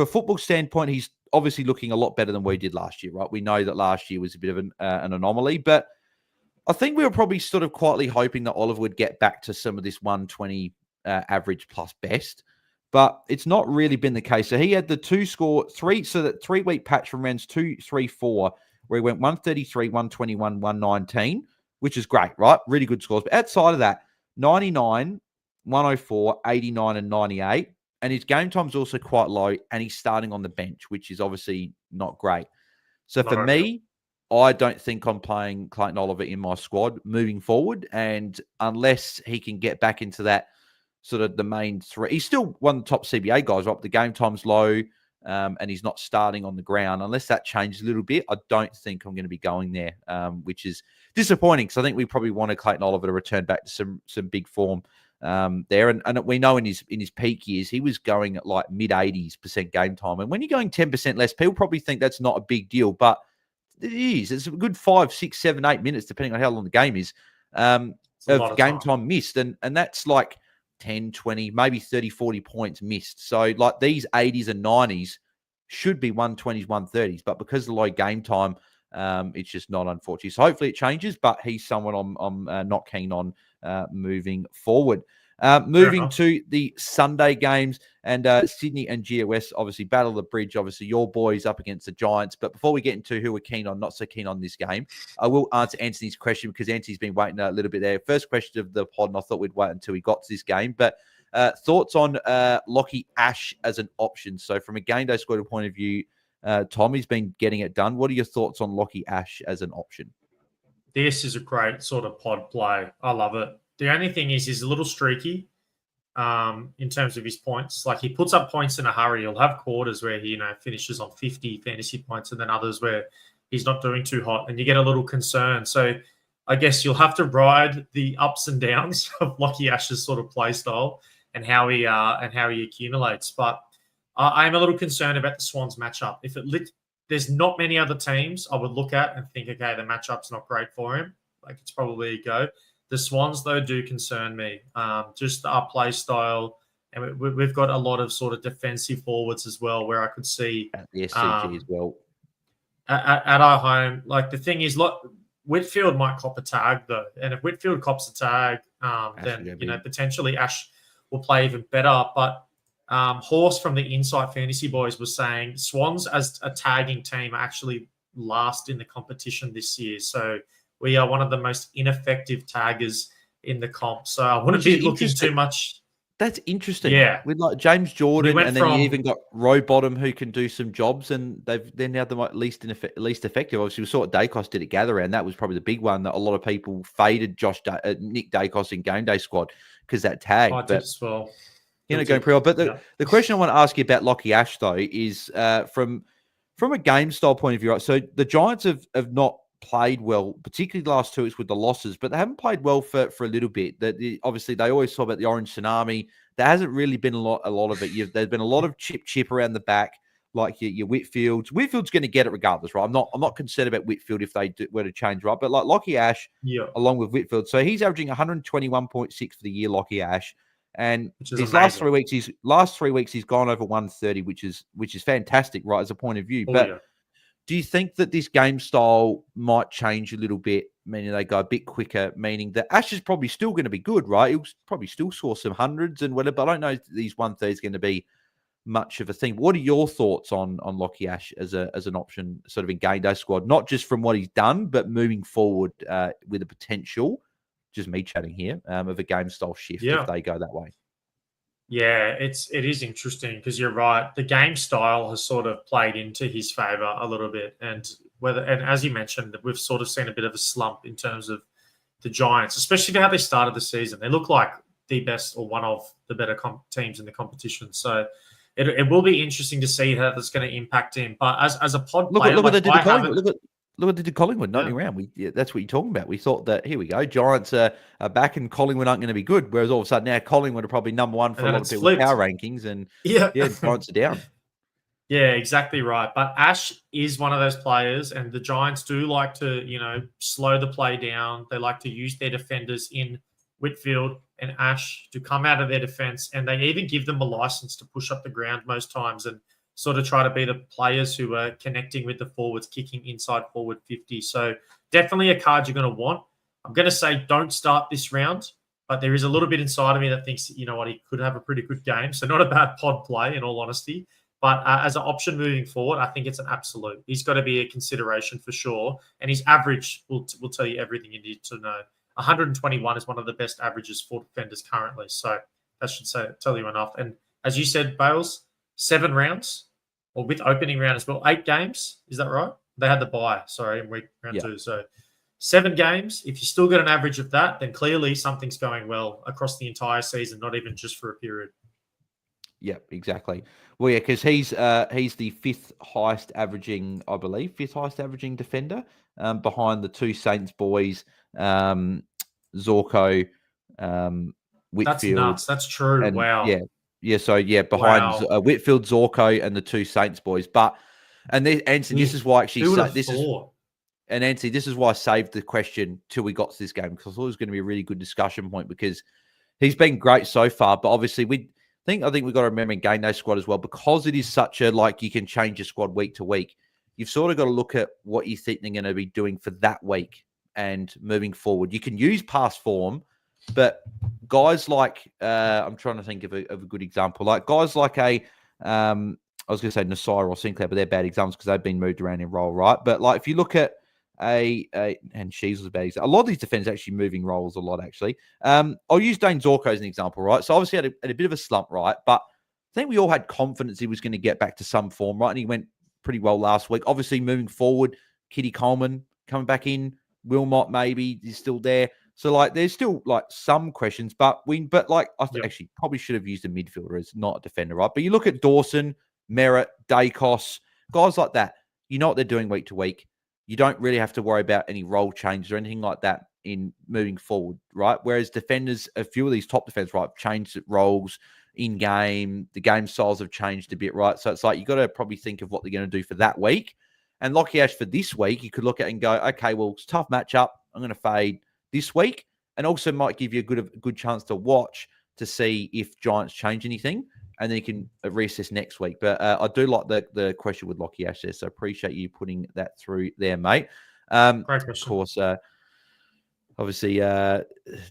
football standpoint, he's obviously looking a lot better than we did last year, right? We know that last year was a bit of an anomaly, but I think we were probably sort of quietly hoping that Oliver would get back to some of this 120 average plus best, but it's not really been the case. So he had the 3-week patch from rounds 2, 3, 4, where he went 133, 121, 119, which is great, right? Really good scores. But outside of that, 99, 104, 89, and 98. And his game time's also quite low, and he's starting on the bench, which is obviously not great. So for me, I don't think I'm playing Clayton Oliver in my squad moving forward. And unless he can get back into that sort of the main three, he's still one of the top CBA guys, right? The game time's low, and he's not starting on the ground. Unless that changes a little bit, I don't think I'm going to be going there, which is disappointing because I think we probably wanted Clayton Oliver to return back to some big form there. And we know in his peak years, he was going at like mid-80s% game time. And when you're going 10% less, people probably think that's not a big deal, but it is. It's a good 5, 6, 7, 8 minutes, depending on how long the game is, of game time missed. And that's like 10, 20, maybe 30, 40 points missed. So like these 80s and 90s should be 120s, 130s. But because of the low game time, it's just not, unfortunately. So hopefully it changes, but he's someone I'm not keen on moving forward. Moving to the Sunday games, and Sydney and GWS obviously battle the bridge. Obviously, your boys up against the Giants. But before we get into who we're keen on, not so keen on this game, I will answer Anthony's question because Anthony's been waiting a little bit there. First question of the pod, and I thought we'd wait until we got to this game. But thoughts on Lockie Ash as an option? So from a GameDay Squad point of view, Tommy's been getting it done. What are your thoughts on Lockie Ash as an option? This is a great sort of pod play. I love it. The only thing is he's a little streaky in terms of his points. Like he puts up points in a hurry. He'll have quarters where he, finishes on 50 fantasy points, and then others where he's not doing too hot, and you get a little concerned. So I guess you'll have to ride the ups and downs of Lockie Ash's sort of play style and how he accumulates. But I'm a little concerned about the Swans matchup. There's not many other teams I would look at and think, okay, the matchup's not great for him. Like it's probably a go. The Swans, though, do concern me. Just our play style. And we've got a lot of sort of defensive forwards as well, where I could see the SCG as well. At our home. Like the thing is, Whitfield might cop a tag, though. And if Whitfield cops a tag, then, potentially Ash will play even better. But Horse from the Insight Fantasy Boys was saying Swans as a tagging team are actually last in the competition this year. So we are one of the most ineffective taggers in the comp. So I wouldn't be looking too much. That's interesting. Yeah. With like James Jordan, and then you even got Rowbottom who can do some jobs, and they're now the least effective. Obviously, we saw what Dacos did at Gather Round. That was probably the big one that a lot of people faded Nick Dacos in GameDay Squad because that tag. I did as well. Going pretty well. But the question I want to ask you about Lockie Ash, though, is from a game style point of view, right? So the Giants have not played well, particularly the last 2 weeks with the losses, but they haven't played well for a little bit. Obviously, they always talk about the orange tsunami. There hasn't really been a lot of it. There's been a lot of chip around the back, like your Whitfields. Whitfield's going to get it regardless, right? I'm not concerned about Whitfield if they were to change, right? But like Lockie Ash, along with Whitfield, so he's averaging 121.6 for the year, Lockie Ash. And his last 3 weeks, he's gone over 130, which is fantastic, right, as a point of view. Do you think that this game style might change a little bit, meaning they go a bit quicker, meaning that Ash is probably still going to be good, right? He'll probably still score some hundreds and whatever, but I don't know if these 130 is going to be much of a thing. What are your thoughts on Lockie Ash as an option sort of in GameDay Squad, not just from what he's done, but moving forward with a potential, just me chatting here, of a game style shift if they go that way? Yeah, it is interesting because you're right. The game style has sort of played into his favor a little bit, and as you mentioned, we've sort of seen a bit of a slump in terms of the Giants, especially how they started the season. They look like the best or one of the better teams in the competition. So it will be interesting to see how that's going to impact him. But as a pod Look player, what they did to I Collingwood. haven't. Look what they did to Collingwood, not around. That's what you're talking about. We thought that, here we go, Giants are back and Collingwood aren't going to be good. Whereas all of a sudden now Collingwood are probably number one for a lot of people's power rankings. And Giants are down. Yeah, exactly right. But Ash is one of those players, and the Giants do like to, slow the play down. They like to use their defenders in Whitfield and Ash to come out of their defence, and they even give them a license to push up the ground most times and sort of try to be the players who are connecting with the forwards, kicking inside forward 50. So definitely a card you're going to want. I'm going to say don't start this round, but there is a little bit inside of me that thinks, you know what, he could have a pretty good game. So not a bad pod play, in all honesty. But as an option moving forward, I think it's an absolute. He's got to be a consideration for sure. And his average will tell you everything you need to know. 121 is one of the best averages for defenders currently. So that should tell you enough. And as you said, Bales, 7 rounds, or with opening round as well, 8 games. Is that right? They had the bye, in round 2. So 7 games. If you still get an average of that, then clearly something's going well across the entire season, not even just for a period. Yeah, exactly. Well, yeah, because he's the 5th highest averaging, I believe, 5th highest averaging defender, behind the 2 Saints boys, Zorko, Whitfield. That's nuts. That's true. And, wow. Yeah. So behind Whitfield, Zorko, and the 2 Saints boys. Anthony, this is why Anthony, this is why I saved the question till we got to this game, because I thought it was going to be a really good discussion point, because he's been great so far, but obviously I think we've got to remember in GameDay Squad as well, because it is such a, you can change your squad week to week. You've sort of got to look at what you think they're going to be doing for that week and moving forward. You can use past form, but guys like, I'm trying to think of a good example, like guys like I was going to say Nasir or Sinclair, but they're bad examples because they've been moved around in role, right? But if you look at and Shees was a bad example. A lot of these defenders actually moving roles a lot, actually. I'll use Dane Zorko as an example, right? So obviously had a bit of a slump, right? But I think we all had confidence he was going to get back to some form, right? And he went pretty well last week. Obviously, moving forward, Kitty Coleman coming back in, Wilmot maybe is still there. So there's still some questions, but I actually probably should have used a midfielder as not a defender, right? But you look at Dawson, Merritt, Dacos, guys like that. You know what they're doing week to week. You don't really have to worry about any role changes or anything like that in moving forward, right? Whereas defenders, a few of these top defenders, right, changed roles in game. The game styles have changed a bit, right? So it's you got to probably think of what they're going to do for that week. And Lockie Ash for this week, you could look at it and go, okay, well, it's a tough matchup. I'm going to fade this week, and also might give you a good chance to watch to see if Giants change anything. And then you can reassess next week. But I do like the question with Lockie Ash there, so appreciate you putting that through there, mate. Great question. Of course, obviously,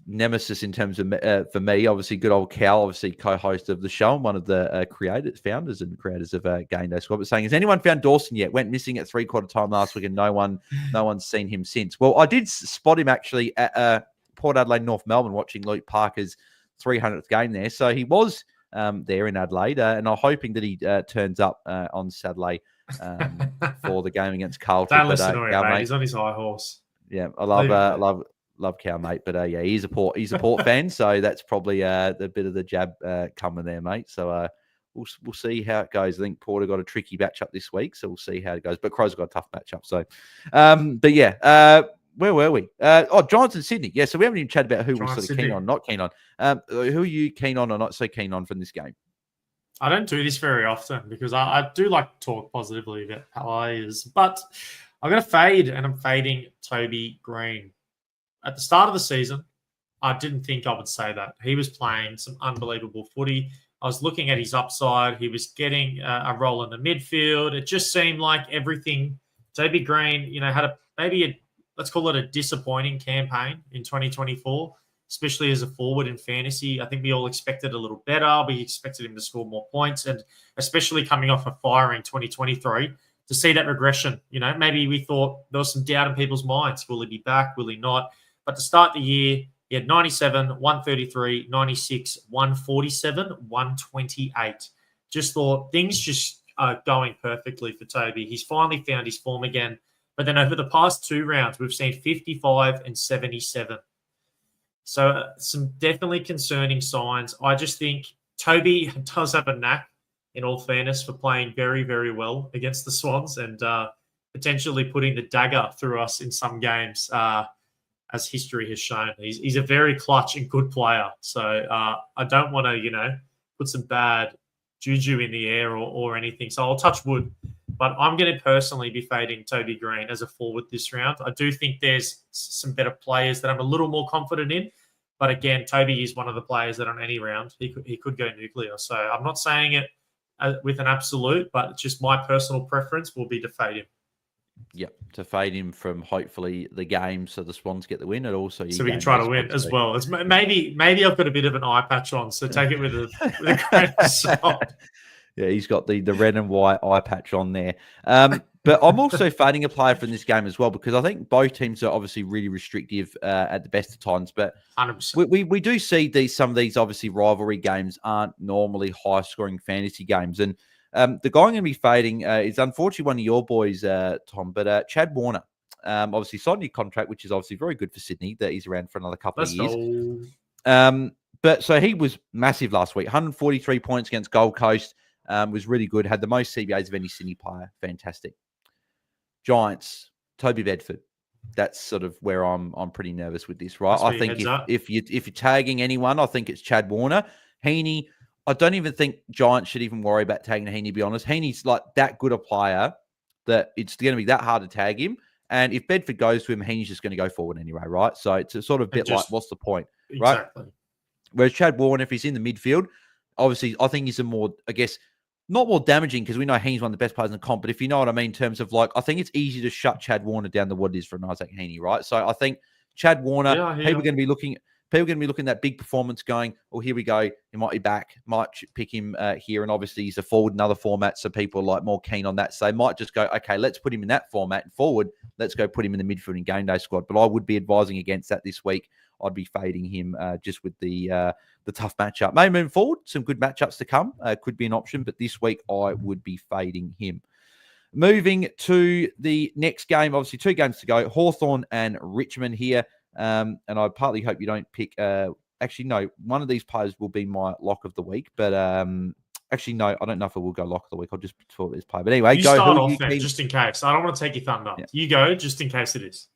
nemesis in terms of, for me, obviously, good old Cal, obviously co-host of the show and one of the founders and creators of GameDay Squad, but saying, has anyone found Dawson yet? Went missing at 3/4 time last week and no one's seen him since. Well, I did spot him actually at Port Adelaide, North Melbourne, watching Luke Parker's 300th game there. So he was there in Adelaide, and I'm hoping that he turns up on Saturday for the game against Carlton. Don't listen to him, mate. He's on his high horse. Yeah, I love Cal, mate. But he's a Port fan, so that's probably the bit of the jab coming there, mate. So we'll see how it goes. I think Port have got a tricky matchup this week, so we'll see how it goes. But Crows have got a tough matchup. So, but yeah. Where were we? Giants and Sydney. Yeah, so we haven't even chatted about who we're sort of keen on, not keen on. Who are you keen on or not so keen on from this game? I don't do this very often because I do like to talk positively about players, but I'm going to fade, and I'm fading Toby Green. At the start of the season, I didn't think I would say that. He was playing some unbelievable footy. I was looking at his upside. He was getting a role in the midfield. It just seemed like everything. Toby Green, had let's call it a disappointing campaign in 2024, especially as a forward in fantasy. I think we all expected a little better. We expected him to score more points, and especially coming off a firing 2023, to see that regression. Maybe we thought there was some doubt in people's minds. Will he be back? Will he not? But to start the year, he had 97, 133, 96, 147, 128. Just thought things just are going perfectly for Toby. He's finally found his form again. But then over the past 2 rounds, we've seen 55 and 77. So some definitely concerning signs. I just think Toby does have a knack in all fairness, for playing very, very well against the Swans and potentially putting the dagger through us in some games, as history has shown. He's a very clutch and good player. So I don't want to, put some bad juju in the air or anything. So I'll touch wood. But I'm going to personally be fading Toby Green as a forward this round. I do think there's some better players that I'm a little more confident in. But again, Toby is one of the players that on any round, he could go nuclear. So I'm not saying it with an absolute, but just my personal preference will be to fade him. Yep, to fade him from hopefully the game so the Swans get the win, and also so we can try to win as well. It's maybe I've got a bit of an eye patch on, so take it with a grain of salt. Yeah, he's got the red and white eye patch on there. But I'm also fading a player from this game as well, because I think both teams are obviously really restrictive at the best of times. But 100%. we do see some of these obviously rivalry games aren't normally high scoring fantasy games, and the guy I'm going to be fading is unfortunately one of your boys, Tom, but Chad Warner. Obviously signed a new contract, which is obviously very good for Sydney, that he's around for another couple of years. But so he was massive last week, 143 points against Gold Coast, was really good, had the most CBAs of any Sydney player. Fantastic. Giants, Toby Bedford. That's sort of where I'm pretty nervous with this, right? I think if you're tagging anyone, I think it's Chad Warner. Heaney, I don't even think Giants should even worry about tagging Heaney, to be honest. Heaney's like that good a player that it's going to be that hard to tag him. And if Bedford goes to him, Heaney's just going to go forward anyway, right? So it's a sort of bit like, what's the point, right? Exactly. Whereas Chad Warner, if he's in the midfield, obviously I think he's a more, I guess, not more damaging, because we know Heaney's one of the best players in the comp, but if you know what I mean, in terms of like, I think it's easy to shut Chad Warner down than what it is for an Isaac Heaney, right? So I think Chad Warner, people are going to be looking at that big performance going, oh, here we go. He might be back, might pick him here. And obviously he's a forward in other formats, so people are like more keen on that. So they might just go, okay, let's put him in that format and forward. Let's go put him in the midfield and game day squad. But I would be advising against that this week. I'd be fading him just with the tough matchup. Maybe moving forward, some good matchups to come. Could be an option, but this week I would be fading him. Moving to the next game, obviously 2 games to go. Hawthorn and Richmond here. And I partly hope you don't pick... actually, no, one of these players will be my lock of the week. But actually, no, I don't know if I will go lock of the week. I'll just talk this play. But anyway, you go. Start off then, just in case. I don't want to take your thunder. Yeah. You go, just in case it is.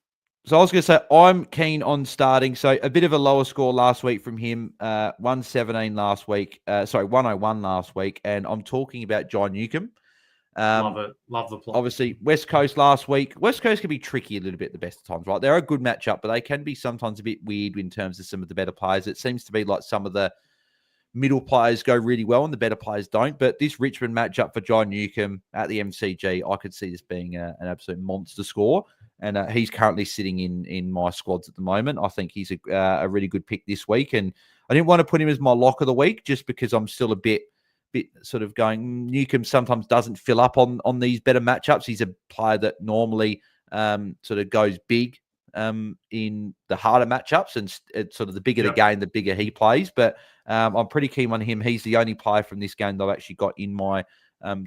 So I was going to say, I'm keen on starting. So a bit of a lower score last week from him, 117 last week. 101 last week. And I'm talking about John Newcomb. Love it. Love the play. Obviously, West Coast last week. West Coast can be tricky a little bit at the best of times, right? They're a good matchup, but they can be sometimes a bit weird in terms of some of the better players. It seems to be like some of the middle players go really well and the better players don't. But this Richmond matchup for John Newcomb at the MCG, I could see this being an absolute monster score. And he's currently sitting in my squads at the moment. I think he's a really good pick this week. And I didn't want to put him as my lock of the week just because I'm still a bit sort of going, Newcomb sometimes doesn't fill up on these better matchups. He's a player that normally sort of goes big in the harder matchups, and it's sort of the bigger the game, the bigger he plays. But I'm pretty keen on him. He's the only player from this game that I've actually got in my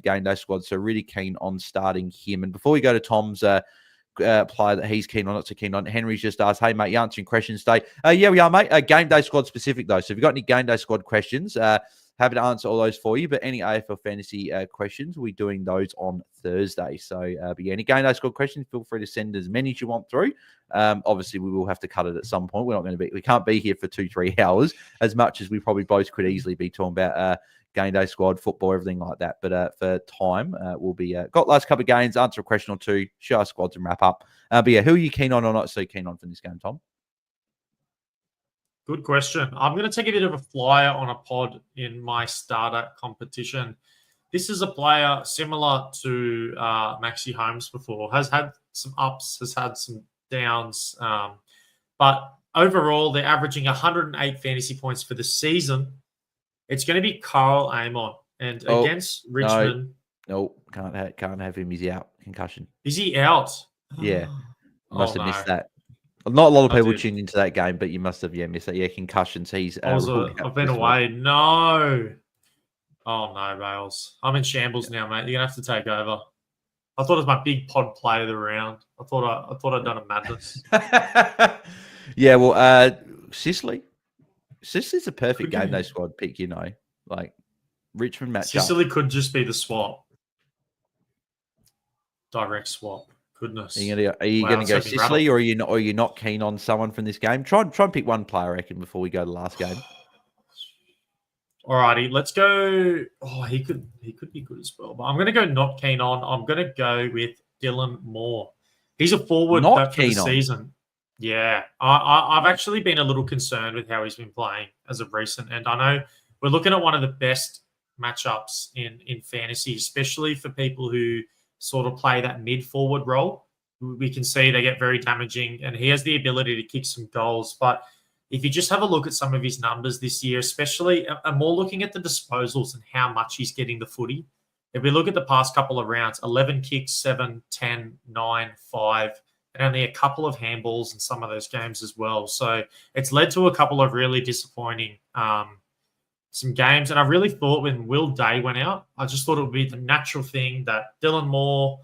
game day squad. So really keen on starting him. And before we go to Tom's player that he's keen on, not so keen on, Henry's just asked, hey, mate, you answering questions today? Yeah, we are, mate. Game day squad specific, though. So if you've got any game day squad questions, happy to answer all those for you. But any AFL fantasy questions, we'll be doing those on Thursday. So, but yeah, any game day squad questions, feel free to send as many as you want through. Obviously, we will have to cut it at some point. We can't be here for 2-3 hours as much as we probably both could easily be talking about game day squad, football, everything like that. But for time, we'll be got last couple of games, answer a question or two, show our squads and wrap up. But yeah, who are you keen on or not so keen on for this game, Tom? Good question. I'm going to take a bit of a flyer on a pod in my starter competition. This is a player similar to Maxi Holmes before, has had some ups, has had some downs. But overall, they're averaging 108 fantasy points for the season. It's going to be Carl Amon. And against Richmond... No, can't have him. He's out. Concussion. Is he out? Yeah. Must have missed that. Not a lot of people tuned into that game, but you must have missed that. Yeah, concussions. He's I've been away. No. Oh, no, Bales. I'm in shambles now, mate. You're going to have to take over. I thought it was my big pod play of the round. I thought I'd done a madness. Yeah, well, Sicily. Sicily's a perfect game day squad pick, you know. Like, Richmond matchup. Sicily could just be the swap. Direct swap. Goodness. Are you going to go Sicily, or are you not keen on someone from this game? Try and pick one player, I reckon, before we go to the last game. Alrighty, let's go. Oh, he could be good as well. But I'm going to go not keen on. I'm going to go with Dylan Moore. He's a forward for the season. Yeah, I've actually been a little concerned with how he's been playing as of recent. And I know we're looking at one of the best matchups in fantasy, especially for people who sort of play that mid-forward role. We can see they get very damaging, and he has the ability to kick some goals. But if you just have a look at some of his numbers this year, especially, I'm more looking at the disposals and how much he's getting the footy. If we look at the past couple of rounds, 11 kicks, 7, 10, 9, 5, and only a couple of handballs in some of those games as well. So it's led to a couple of really disappointing some games. And I really thought when Will Day went out, I just thought it would be the natural thing that Dylan Moore,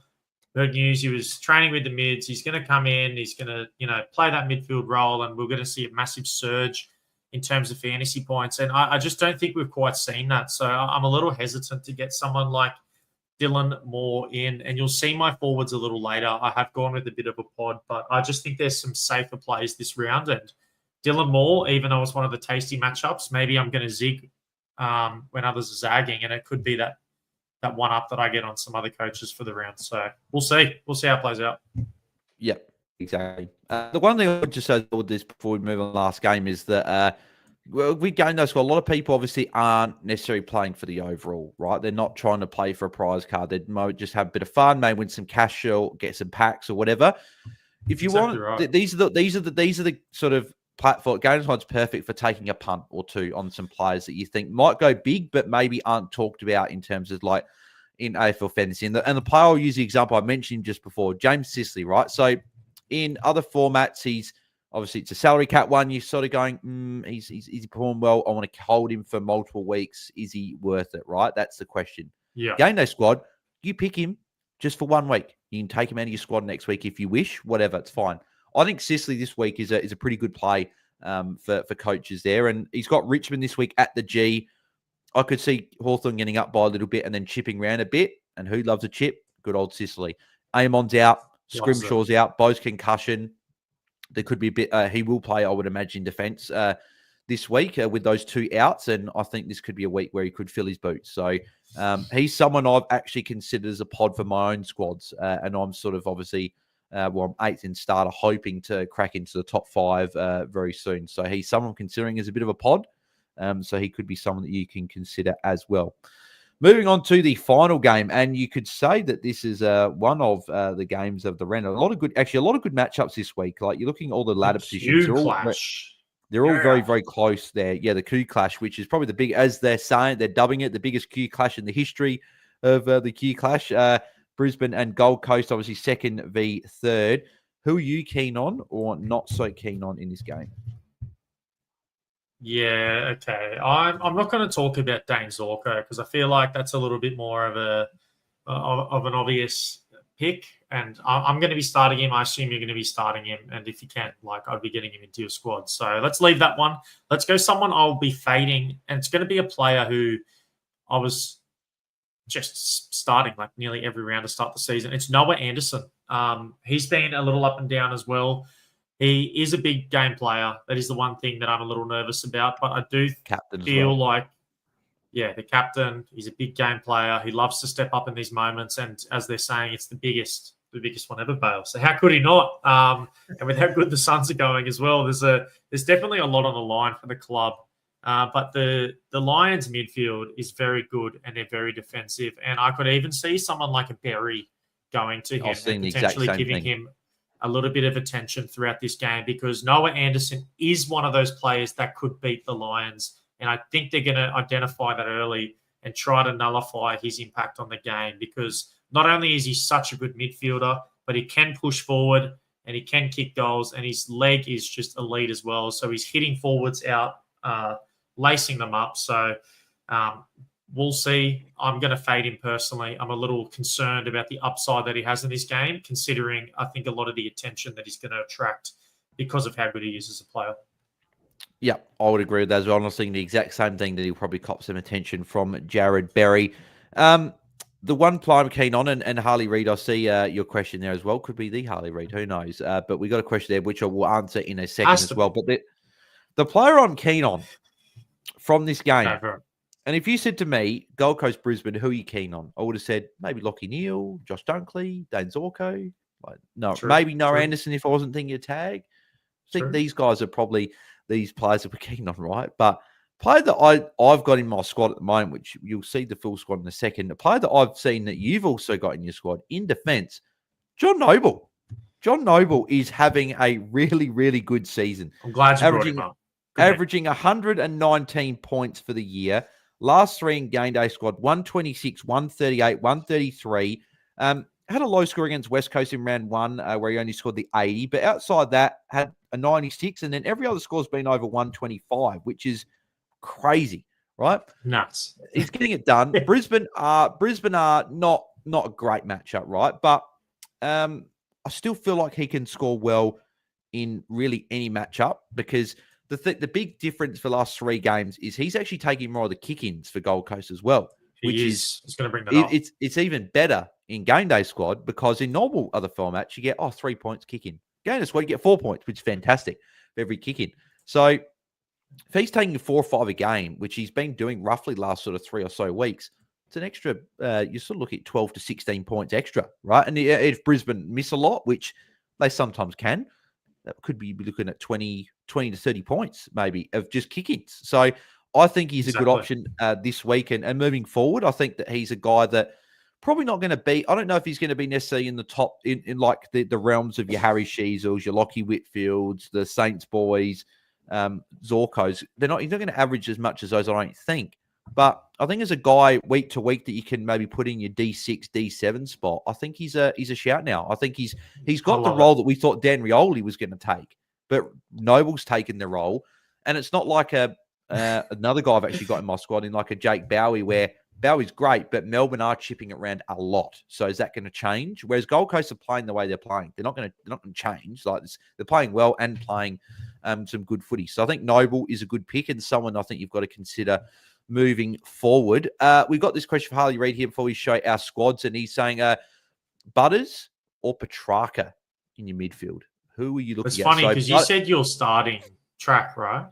heard news he was training with the mids. He's going to come in. He's going to, play that midfield role, and we're going to see a massive surge in terms of fantasy points. And I just don't think we've quite seen that. So I'm a little hesitant to get someone like Dylan Moore in. And you'll see my forwards a little later. I have gone with a bit of a pod, but I just think there's some safer plays this round. And Dylan Moore, even though it's one of the tasty matchups, maybe I'm going to zig when others are zagging, and it could be that one up that I get on some other coaches for the round. So we'll see. We'll see how it plays out. Yep, exactly. The one thing I would just say with this before we move on to the last game is that with GameDay Squad, a lot of people obviously aren't necessarily playing for the overall, right? They're not trying to play for a prize card. They might just have a bit of fun, may win some cash or get some packs or whatever. If you want, right. these are the sort of platform. GameDay Squad's perfect for taking a punt or two on some players that you think might go big, but maybe aren't talked about in terms of like in AFL Fantasy. And the player I'll use the example I mentioned just before, James Sicily, right? So in other formats, he's obviously it's a salary cap one. You're sort of going, he's performed well. I want to hold him for multiple weeks. Is he worth it, right? That's the question. Yeah. GameDay Squad, you pick him just for 1 week. You can take him out of your squad next week if you wish, whatever, it's fine. I think Sicily this week is a pretty good play for coaches there. And he's got Richmond this week at the G. I could see Hawthorn getting up by a little bit and then chipping around a bit. And who loves a chip? Good old Sicily. Amon's out. Scrimshaw's out. Bo's concussion. There could be a bit. He will play, I would imagine, defence this week with those two outs. And I think this could be a week where he could fill his boots. So he's someone I've actually considered as a pod for my own squads. And I'm sort of obviously, I'm 8th in starter, hoping to crack into the top 5 very soon. So he's someone I'm considering as a bit of a pod. So he could be someone that you can consider as well. Moving on to the final game, and you could say that this is one of the games of the round. A lot of good matchups this week. Like you're looking at all the ladder positions. They're all very, very close there. Yeah, the Q Clash, which is probably the big, as they're saying, they're dubbing it the biggest Q Clash in the history of the Q Clash. Brisbane and Gold Coast, obviously 2nd v 3rd. Who are you keen on or not so keen on in this game? Yeah, okay. I'm not going to talk about Dane Zorko because I feel like that's a little bit more of an obvious pick, and I'm going to be starting him. I assume you're going to be starting him, and if you can't, I'd be getting him into your squad. So let's leave that one. Let's go someone I'll be fading, and it's going to be a player who I was just starting nearly every round to start the season. It's Noah Anderson. He's been a little up and down as well. He is a big game player. That is the one thing that I'm a little nervous about. But I do feel like, the captain, he's a big game player. He loves to step up in these moments. And as they're saying, it's the biggest one ever, Bale. So how could he not? And with how good the Suns are going as well, there's definitely a lot on the line for the club. But the Lions midfield is very good and they're very defensive. And I could even see someone like a Berry going to him and potentially giving him a little bit of attention throughout this game because Noah Anderson is one of those players that could beat the Lions. And I think they're going to identify that early and try to nullify his impact on the game because not only is he such a good midfielder, but he can push forward and he can kick goals and his leg is just elite as well. So he's hitting forwards out, lacing them up. So we'll see. I'm going to fade him personally. I'm a little concerned about the upside that he has in this game, considering I think a lot of the attention that he's going to attract because of how good he is as a player. Yeah, I would agree with that as well. I'm thinking the exact same thing, that he'll probably cop some attention from Jared Berry. The one player I'm keen on, and Harley Reid, I see your question there as well. Could be the Harley Reid, who knows? But we got a question there, which I will answer in a second as well. But the player I'm keen on from this game, and if you said to me, Gold Coast, Brisbane, who are you keen on? I would have said maybe Lockie Neal, Josh Dunkley, Dane Zorko. Maybe Noah Anderson if I wasn't thinking of tag. I think these guys are probably these players that we're keen on, right? But player that I've got in my squad at the moment, which you'll see the full squad in a second, the player that I've seen that you've also got in your squad in defence, John Noble. John Noble is having a really, really good season. I'm glad you brought him up. Averaging 119 points for the year. Last three in GameDay Squad, 126, 138, 133. Had a low score against West Coast in round one, where he only scored the 80. But outside that, had a 96. And then every other score's been over 125, which is crazy, right? Nuts. He's getting it done. Brisbane are not a great matchup, right? But I still feel like he can score well in really any matchup, because the big difference for the last three games is he's actually taking more of the kick-ins for Gold Coast as well. It's going to bring that up. It's even better in GameDay Squad, because in normal other formats, you get 3 points kick-in. GameDay Squad, you get 4 points, which is fantastic for every kick-in. So if he's taking 4 or 5 a game, which he's been doing roughly last sort of 3 or so weeks, it's an extra, you sort of look at 12 to 16 points extra, right? And if Brisbane miss a lot, which they sometimes can, that could be looking at 20 to 30 points maybe of just kick-ins. So I think he's a good option this week. And moving forward, I think that he's a guy that probably not going to be, I don't know if he's going to be necessarily in the top, in like the realms of your Harry Sheezels, your Lockie Whitfields, the Saints boys, Zorkos. He's not going to average as much as those, I don't think. But I think as a guy week to week that you can maybe put in your D6, D7 spot, I think he's a shout now. I think he's got the role that we thought Dan Rioli was going to take, but Noble's taken the role. And it's not like another guy I've actually got in my squad, in like a Jake Bowie, where Bowie's great, but Melbourne are chipping it around a lot. So is that going to change? Whereas Gold Coast are playing the way they're playing, they're not going to change. Like this, they're playing well and playing some good footy. So I think Noble is a good pick, and someone I think you've got to consider moving forward. We've got this question for Harley Reid here before we show our squads, and he's saying Butters or Petrarca in your midfield. Who are you looking at? It's funny because you said you're starting Track, right?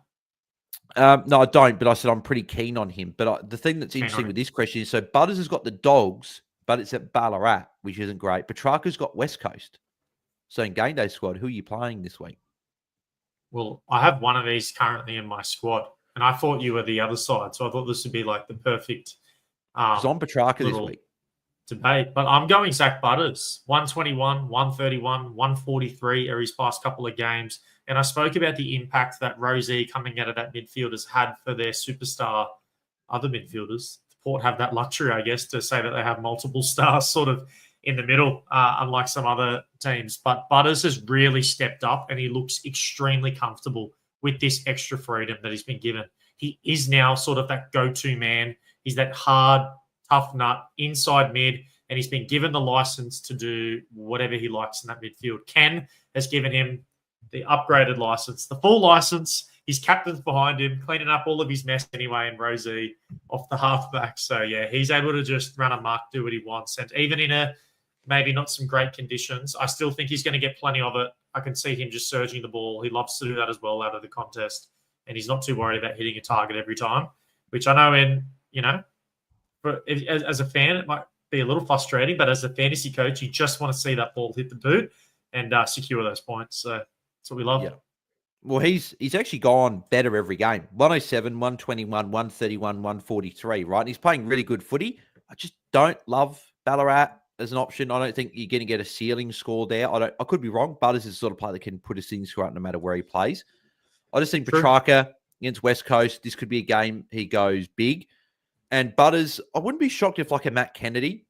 No, I don't, but I said I'm pretty keen on him. But the thing that's interesting with this question is, so Butters has got the Dogs, but it's at Ballarat, which isn't great. Petrarca's got West Coast. So in GameDay Squad, who are you playing this week? Well, I have one of these currently in my squad, and I thought you were the other side. So I thought this would be like the perfect It's on Petrarca this week. Debate. But I'm going Zach Butters. 121, 131, 143 are his past couple of games. And I spoke about the impact that Rosie coming out of that midfield has had for their superstar other midfielders. The Port have that luxury, I guess, to say that they have multiple stars sort of in the middle, unlike some other teams. But Butters has really stepped up, and he looks extremely comfortable with this extra freedom that he's been given. He is now sort of that go-to man. He's that hard, tough nut inside mid, and he's been given the license to do whatever he likes in that midfield. Ken has given him the upgraded license, the full license. His captain's behind him, cleaning up all of his mess anyway, and Rosie off the halfback. So, yeah, he's able to just run amok, do what he wants. And even in a maybe not some great conditions, I still think he's going to get plenty of it. I can see him just surging the ball. He loves to do that as well out of the contest. And he's not too worried about hitting a target every time, which I know as a fan, it might be a little frustrating, but as a fantasy coach, you just want to see that ball hit the boot and secure those points. So that's what we love. Yeah. Well, he's actually gone better every game. 107, 121, 131, 143, right? And he's playing really good footy. I just don't love Ballarat as an option. I don't think you're going to get a ceiling score there. I could be wrong. Butters is the sort of player that can put a ceiling score out no matter where he plays. I just think Petrarca against West Coast, this could be a game he goes big. And Butters, I wouldn't be shocked if like a Matt Kennedy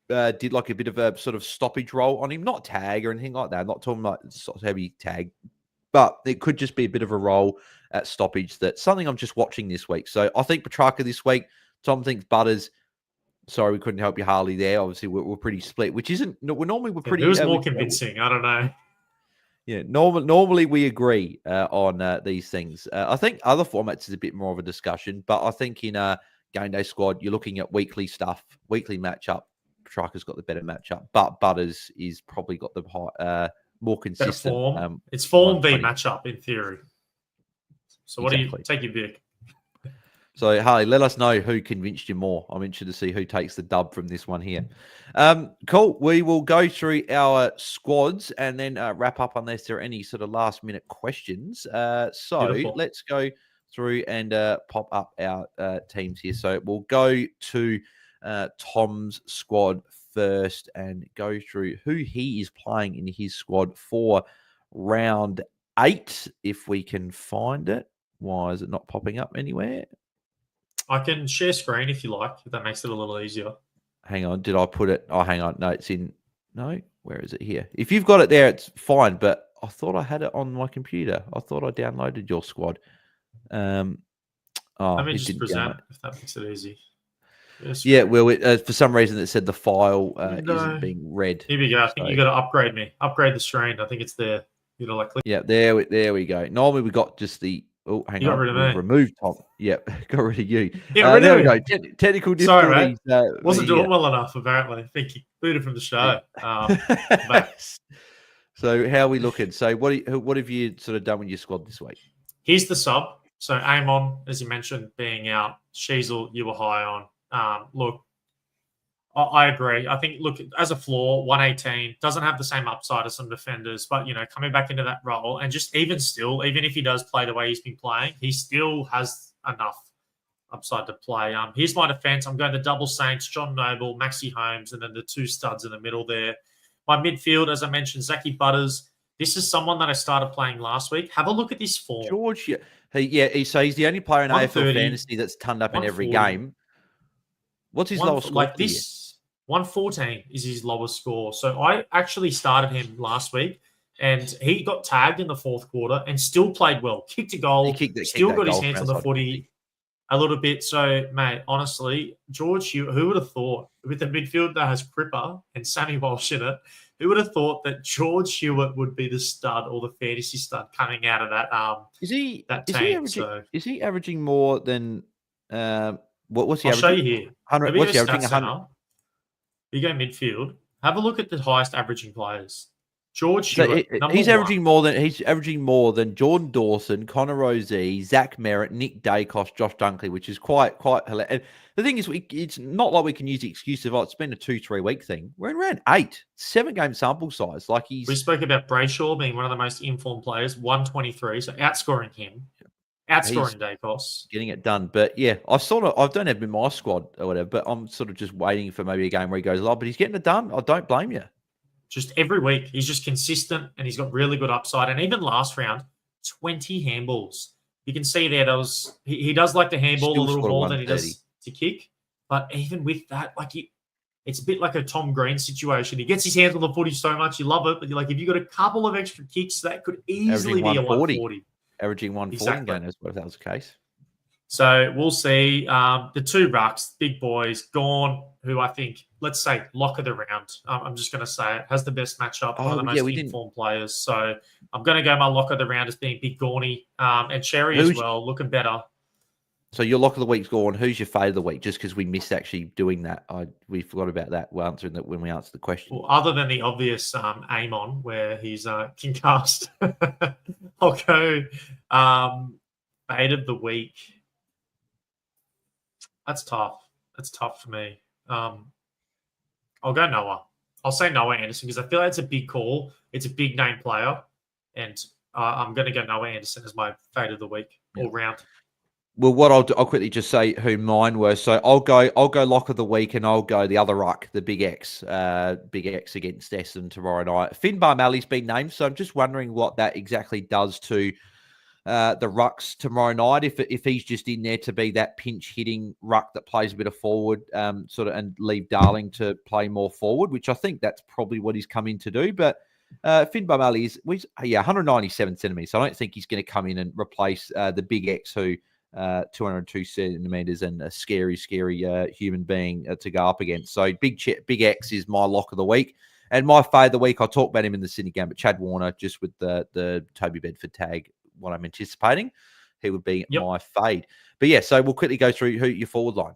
did like a bit of a sort of stoppage role on him, not tag or anything like that. I'm not talking about sort of heavy tag, but it could just be a bit of a role at stoppage. That's something I'm just watching this week. So I think Petrarca this week. Tom thinks Butters. Sorry, we couldn't help you, Harley, there. Obviously, we're pretty split, which isn't... We're pretty... It was more convincing. I don't know. Yeah, normally we agree on these things. I think other formats is a bit more of a discussion, but I think in Game Day Squad, you're looking at weekly stuff, weekly matchup. Striker's got the better matchup, but Butters is probably got the more Better consistent. form. It's form v 120. matchup in theory. So what do you take your pick? So, Harley, let us know who convinced you more. I'm interested to see who takes the dub from this one here. Cool. We will go through our squads and then wrap up unless there are any sort of last-minute questions. Beautiful. Let's go through and pop up our teams here. So we'll go to Tom's squad first and go through who he is playing in his squad for round 8, if we can find it. Why is it not popping up anywhere? I can share screen if you like, if that makes it a little easier. Hang on, did I put it? Oh, hang on. No, it's in. No, where is it here? If you've got it there, it's fine. But I thought I had it on my computer. I thought I downloaded your squad. Let me just present if that makes it easy. Yeah, well, for some reason it said the file isn't being read. Here we go. I think you got to upgrade me. Upgrade the screen. I think it's there. You know, like click. Yeah, there we go. Normally we got just the. Oh, hang on. Got rid of me. Removed Tom. Yep, got rid of you. Yeah, there we go. Technical difficulties. Sorry, mate. Wasn't doing well enough, apparently. I think you booted from the show. So how are we looking? So what have you sort of done with your squad this week? Here's the sub. So Amon, as you mentioned, being out. Sheasel, you were high on. Look, I agree. I think, look, as a floor, 118 doesn't have the same upside as some defenders, but, you know, coming back into that role and just even if he does play the way he's been playing, he still has enough upside to play. Here's my defense. I'm going the double Saints, John Noble, Maxi Holmes, and then the two studs in the middle there. My midfield, as I mentioned, Zachy Butters. This is someone that I started playing last week. Have a look at this form. George, he's the only player in AFL Fantasy that's turned up in every game. What's his lowest score? Like this, 114 is his lowest score. So I actually started him last week, and he got tagged in the fourth quarter and still played well. Kicked a goal, still got his hands on the footy a little bit. So, mate, honestly, George, who would have thought with the midfield that has Cripper and Sammy Walsh in it, who would have thought that George Hewitt would be the stud or the fantasy stud coming out of that? Is he averaging more than? What's he averaging? I'll show you here. What's he averaging? 100. You go midfield. Have a look at the highest averaging players. George Hewitt, he's averaging more than Jordan Dawson, Connor Rozee, Zach Merritt, Nick Dacos, Josh Dunkley, which is quite hilarious. And the thing is, it's not like we can use the excuse of it's been a 2-3 week thing. We're in round 8, 7-game sample size. We spoke about Brayshaw being one of the most informed players, 123, so outscoring him. Outscoring Dacos. Getting it done. But yeah, I don't have him in my squad or whatever, but I'm sort of just waiting for maybe a game where he goes low, but he's getting it done. I don't blame you. Just every week, he's just consistent and he's got really good upside. And even last round, 20 handballs. You can see there, he does like to handball a little more than he does to kick. But even with that, it's a bit like a Tom Green situation. He gets his hands on the footy so much, you love it. But you're like, if you got a couple of extra kicks, that could easily be a 140. Averaging 140 game as well, if that was the case. So we'll see. The two rucks, big boys, Gawn, who I think, let's say, lock of the round. I'm just going to say it, has the best matchup, one of the most informed players. So I'm going to go my lock of the round as being Big Gawny and Cherry as well, looking better. So your lock of the week's Gawn. Who's your fade of the week? Just because we missed actually doing that. We forgot about that answering that when we answered the question. Well, other than the obvious Amon, where he's concussed, I'll go fade of the week. That's tough. That's tough for me. I'll go Noah. I'll say Noah Anderson because I feel like it's a big call. It's a big name player, and I'm going to go Noah Anderson as my fade of the week all round. Well, what I'll quickly just say who mine were. So I'll go lock of the week, and I'll go the other ruck, the Big X against Essendon tomorrow night. Finn Barmalley's been named, so I'm just wondering what that exactly does to the rucks tomorrow night. If he's just in there to be that pinch hitting ruck that plays a bit of forward, and leave Darling to play more forward, which I think that's probably what he's come in to do. But Finn Barmalley is 197 centimeters. So I don't think he's going to come in and replace the Big X who. 202 centimeters and a scary human being to go up against. So Big X is my lock of the week. And my fade of the week, I'll talk about him in the Sydney game, but Chad Warner, just with the Toby Bedford tag, what I'm anticipating, he would be my fade. But yeah, so we'll quickly go through who your forward line.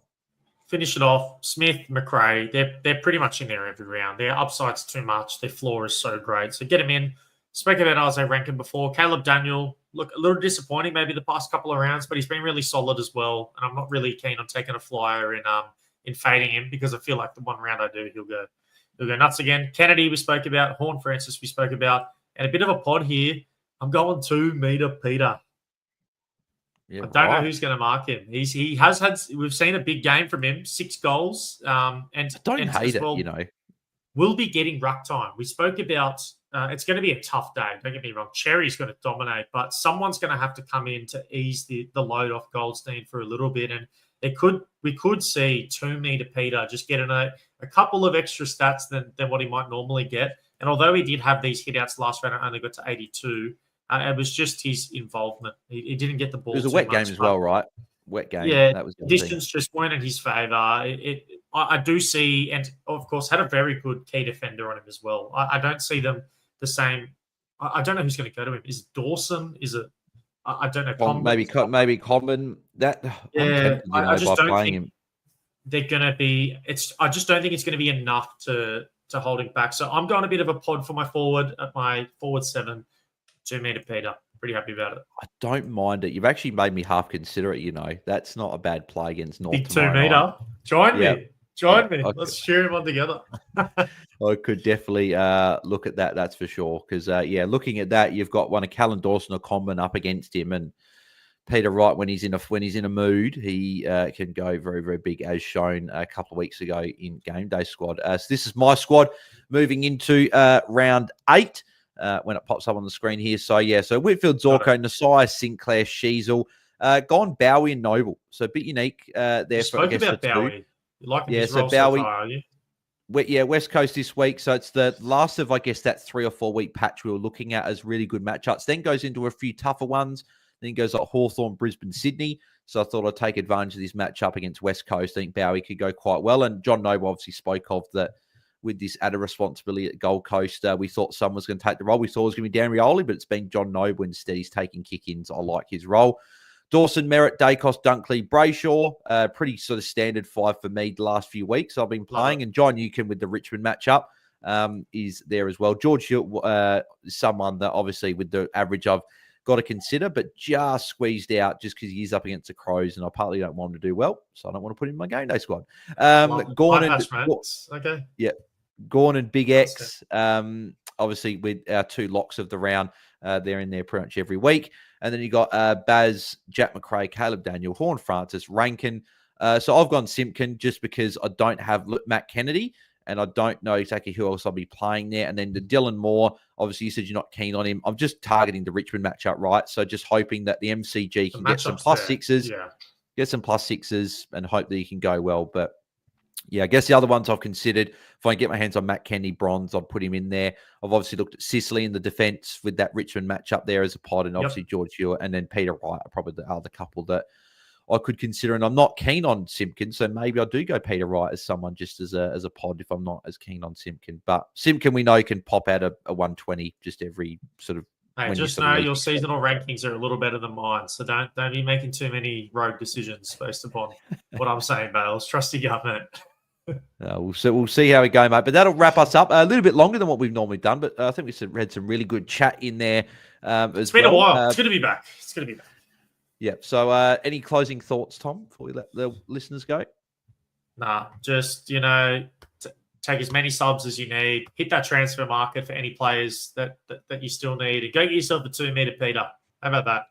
Finish it off. Smith, McRae, they're pretty much in there every round. Their upside's too much. Their floor is so great. So get them in. Spoke about Isaiah Rankin before. Caleb Daniel, look, a little disappointing maybe the past couple of rounds, but he's been really solid as well. And I'm not really keen on taking a flyer in fading him because I feel like the one round I do, he'll go nuts again. Kennedy, we spoke about. Horn Francis, we spoke about. And a bit of a pod here. I'm going 2 meter Peter. Yeah, I don't know who's going to mark him. He has had. We've seen a big game from him, 6 goals. And I don't hate it. Well, we'll be getting ruck time. We spoke about. It's going to be a tough day. Don't get me wrong. Cherry's going to dominate, but someone's going to have to come in to ease the load off Goldstein for a little bit. And we could see 2 meter Peter just getting a couple of extra stats than what he might normally get. And although he did have these hitouts last round and only got to 82. It was just his involvement. He didn't get the ball. It was a wet game as well, right? Wet game. Yeah, that was distance just weren't in his favour. I do see, and of course, had a very good key defender on him as well. I don't see them the same. I don't know who's going to go to him. Is it Dawson? Is it? I don't know. Maybe Common. That yeah, I just don't think they're going to be. I just don't think it's going to be enough to hold him back. So I'm going a bit of a pod for my forward at my forward 7. 2 meter Peter. Pretty happy about it. I don't mind it. You've actually made me half consider it, That's not a bad play against North. Big 2 meter. Join me. Let's cheer him on together. I could definitely look at that, that's for sure. Because, looking at that, you've got one of Callan Dawson or Comben up against him. And Peter Wright, when he's in a mood, he can go very, very big, as shown a couple of weeks ago in Game Day Squad. So this is my squad moving into round 8. When it pops up on the screen here. So Whitfield, Zorko, Nasai, Sinclair, Sheasel, gone Bowie and Noble. So a bit unique there. You spoke about Bowie. You like his role Bowie, so far, are you? West Coast this week. So it's the last of, I guess, that 3 or 4 week patch we were looking at as really good matchups. Then goes into a few tougher ones. Then goes like Hawthorn, Brisbane, Sydney. So I thought I'd take advantage of this matchup against West Coast. I think Bowie could go quite well. And John Noble obviously spoke of that. With this added responsibility at Gold Coast, we thought someone was going to take the role. We thought it was going to be Dan Rioli, but it's been John Noble instead. He's taking kick-ins. I like his role. Dawson, Merritt, Dacos, Dunkley, Brayshaw. Pretty sort of standard 5 for me the last few weeks I've been playing. And John Newcomb with the Richmond matchup is there as well. George Hill, someone that obviously with the average I've got to consider, but just squeezed out just because he is up against the Crows, and I partly don't want him to do well, so I don't want to put him in my game day squad. Okay. Yeah. Gorn and Big X, obviously with our 2 locks of the round, they're in there pretty much every week. And then you got Baz, Jack McRae, Caleb Daniel, Horn Francis, Rankin. So I've gone Simpkin just because I don't have Matt Kennedy, and I don't know exactly who else I'll be playing there. And then the Dylan Moore, obviously you said you're not keen on him. I'm just targeting the Richmond matchup, right? So just hoping that the MCG can get some +6s, get some +6s, and hope that he can go well. But yeah, I guess the other ones I've considered, if I can get my hands on Matt Kennedy, Bronze, I'd put him in there. I've obviously looked at Sicily in the defence with that Richmond matchup there as a pod, and obviously George Hewitt, and then Peter Wright are probably the other couple that I could consider. And I'm not keen on Simpkin, so maybe I do go Peter Wright as someone just as a pod if I'm not as keen on Simpkin. But Simpkin, we know, can pop out a 120 just every sort of. Hey, just know your seasonal rankings are a little better than mine, so don't be making too many rogue decisions based upon what I'm saying, Bales. Trust your government. We'll see how we go, mate. But that'll wrap us up. A little bit longer than what we've normally done, but I think we had some really good chat in there. It's been a while. It's good to be back. Yeah. So, any closing thoughts, Tom, before we let the listeners go? Nah, just take as many subs as you need. Hit that transfer market for any players that you still need, and go get yourself a 2 meter Peter. How about that?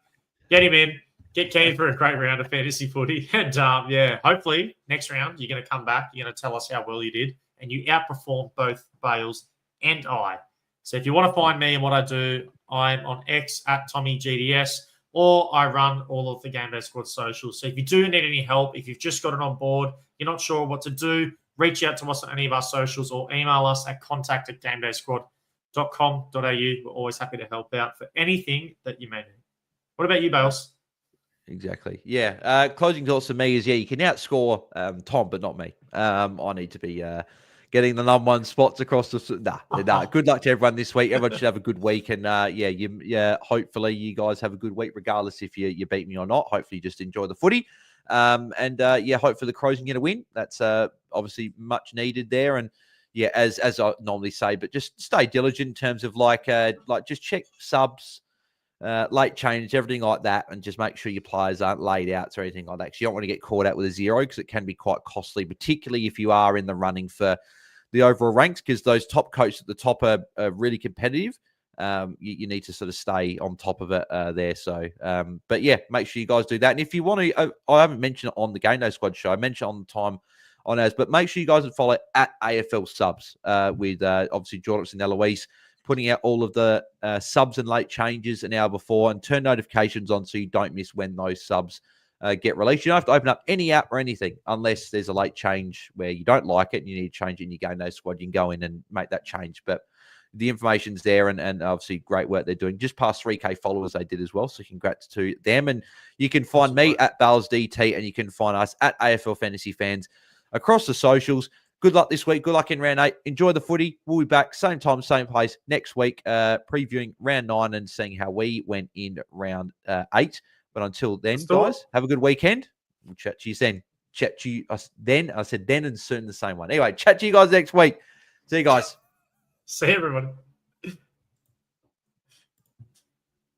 Get him in. Get keen for a great round of fantasy footy. And, hopefully next round you're going to come back. You're going to tell us how well you did. And you outperformed both Bales and I. So if you want to find me and what I do, I'm on X at TommyGDS, or I run all of the Game Day Squad socials. So if you do need any help, if you've just got it on board, you're not sure what to do, reach out to us on any of our socials or email us at contact@gamedaysquad.com.au. We're always happy to help out for anything that you may need. What about you, Bales? Exactly. Yeah. Closing thoughts for me is, you can outscore Tom, but not me. I need to be getting the number one spots across the. Nah. Good luck to everyone this week. Everyone should have a good week, and hopefully you guys have a good week, regardless if you beat me or not. Hopefully, you just enjoy the footy, hopefully the Crows can get a win. That's obviously much needed there, and yeah, as I normally say, but just stay diligent in terms of like just check subs. Late change, everything like that, and just make sure your players aren't laid out or anything like that. Because you don't want to get caught out with a 0 because it can be quite costly, particularly if you are in the running for the overall ranks. Because those top coaches at the top are really competitive. You need to sort of stay on top of it there. So, but yeah, make sure you guys do that. And if you want to, I haven't mentioned it on the GameDay Squad show. I mentioned it on the time on ours, but make sure you guys would follow at AFL Subs with obviously Jordox and Eloise, putting out all of the subs and late changes an hour before, and turn notifications on so you don't miss when those subs get released. You don't have to open up any app or anything unless there's a late change where you don't like it and you need to change in your GameDay Squad. You can go in and make that change. But the information's there, and obviously great work they're doing. Just past 3K followers they did as well, so congrats to them. And you can find me at BAILSDT, and you can find us at AFL Fantasy Fans across the socials. Good luck this week. Good luck in round 8. Enjoy the footy. We'll be back same time, same place next week, previewing round 9 and seeing how we went in round 8. But until then, guys, have a good weekend. We'll chat to you then. Chat to you then. I said then and soon the same one. Anyway, chat to you guys next week. See you guys. See you, everybody.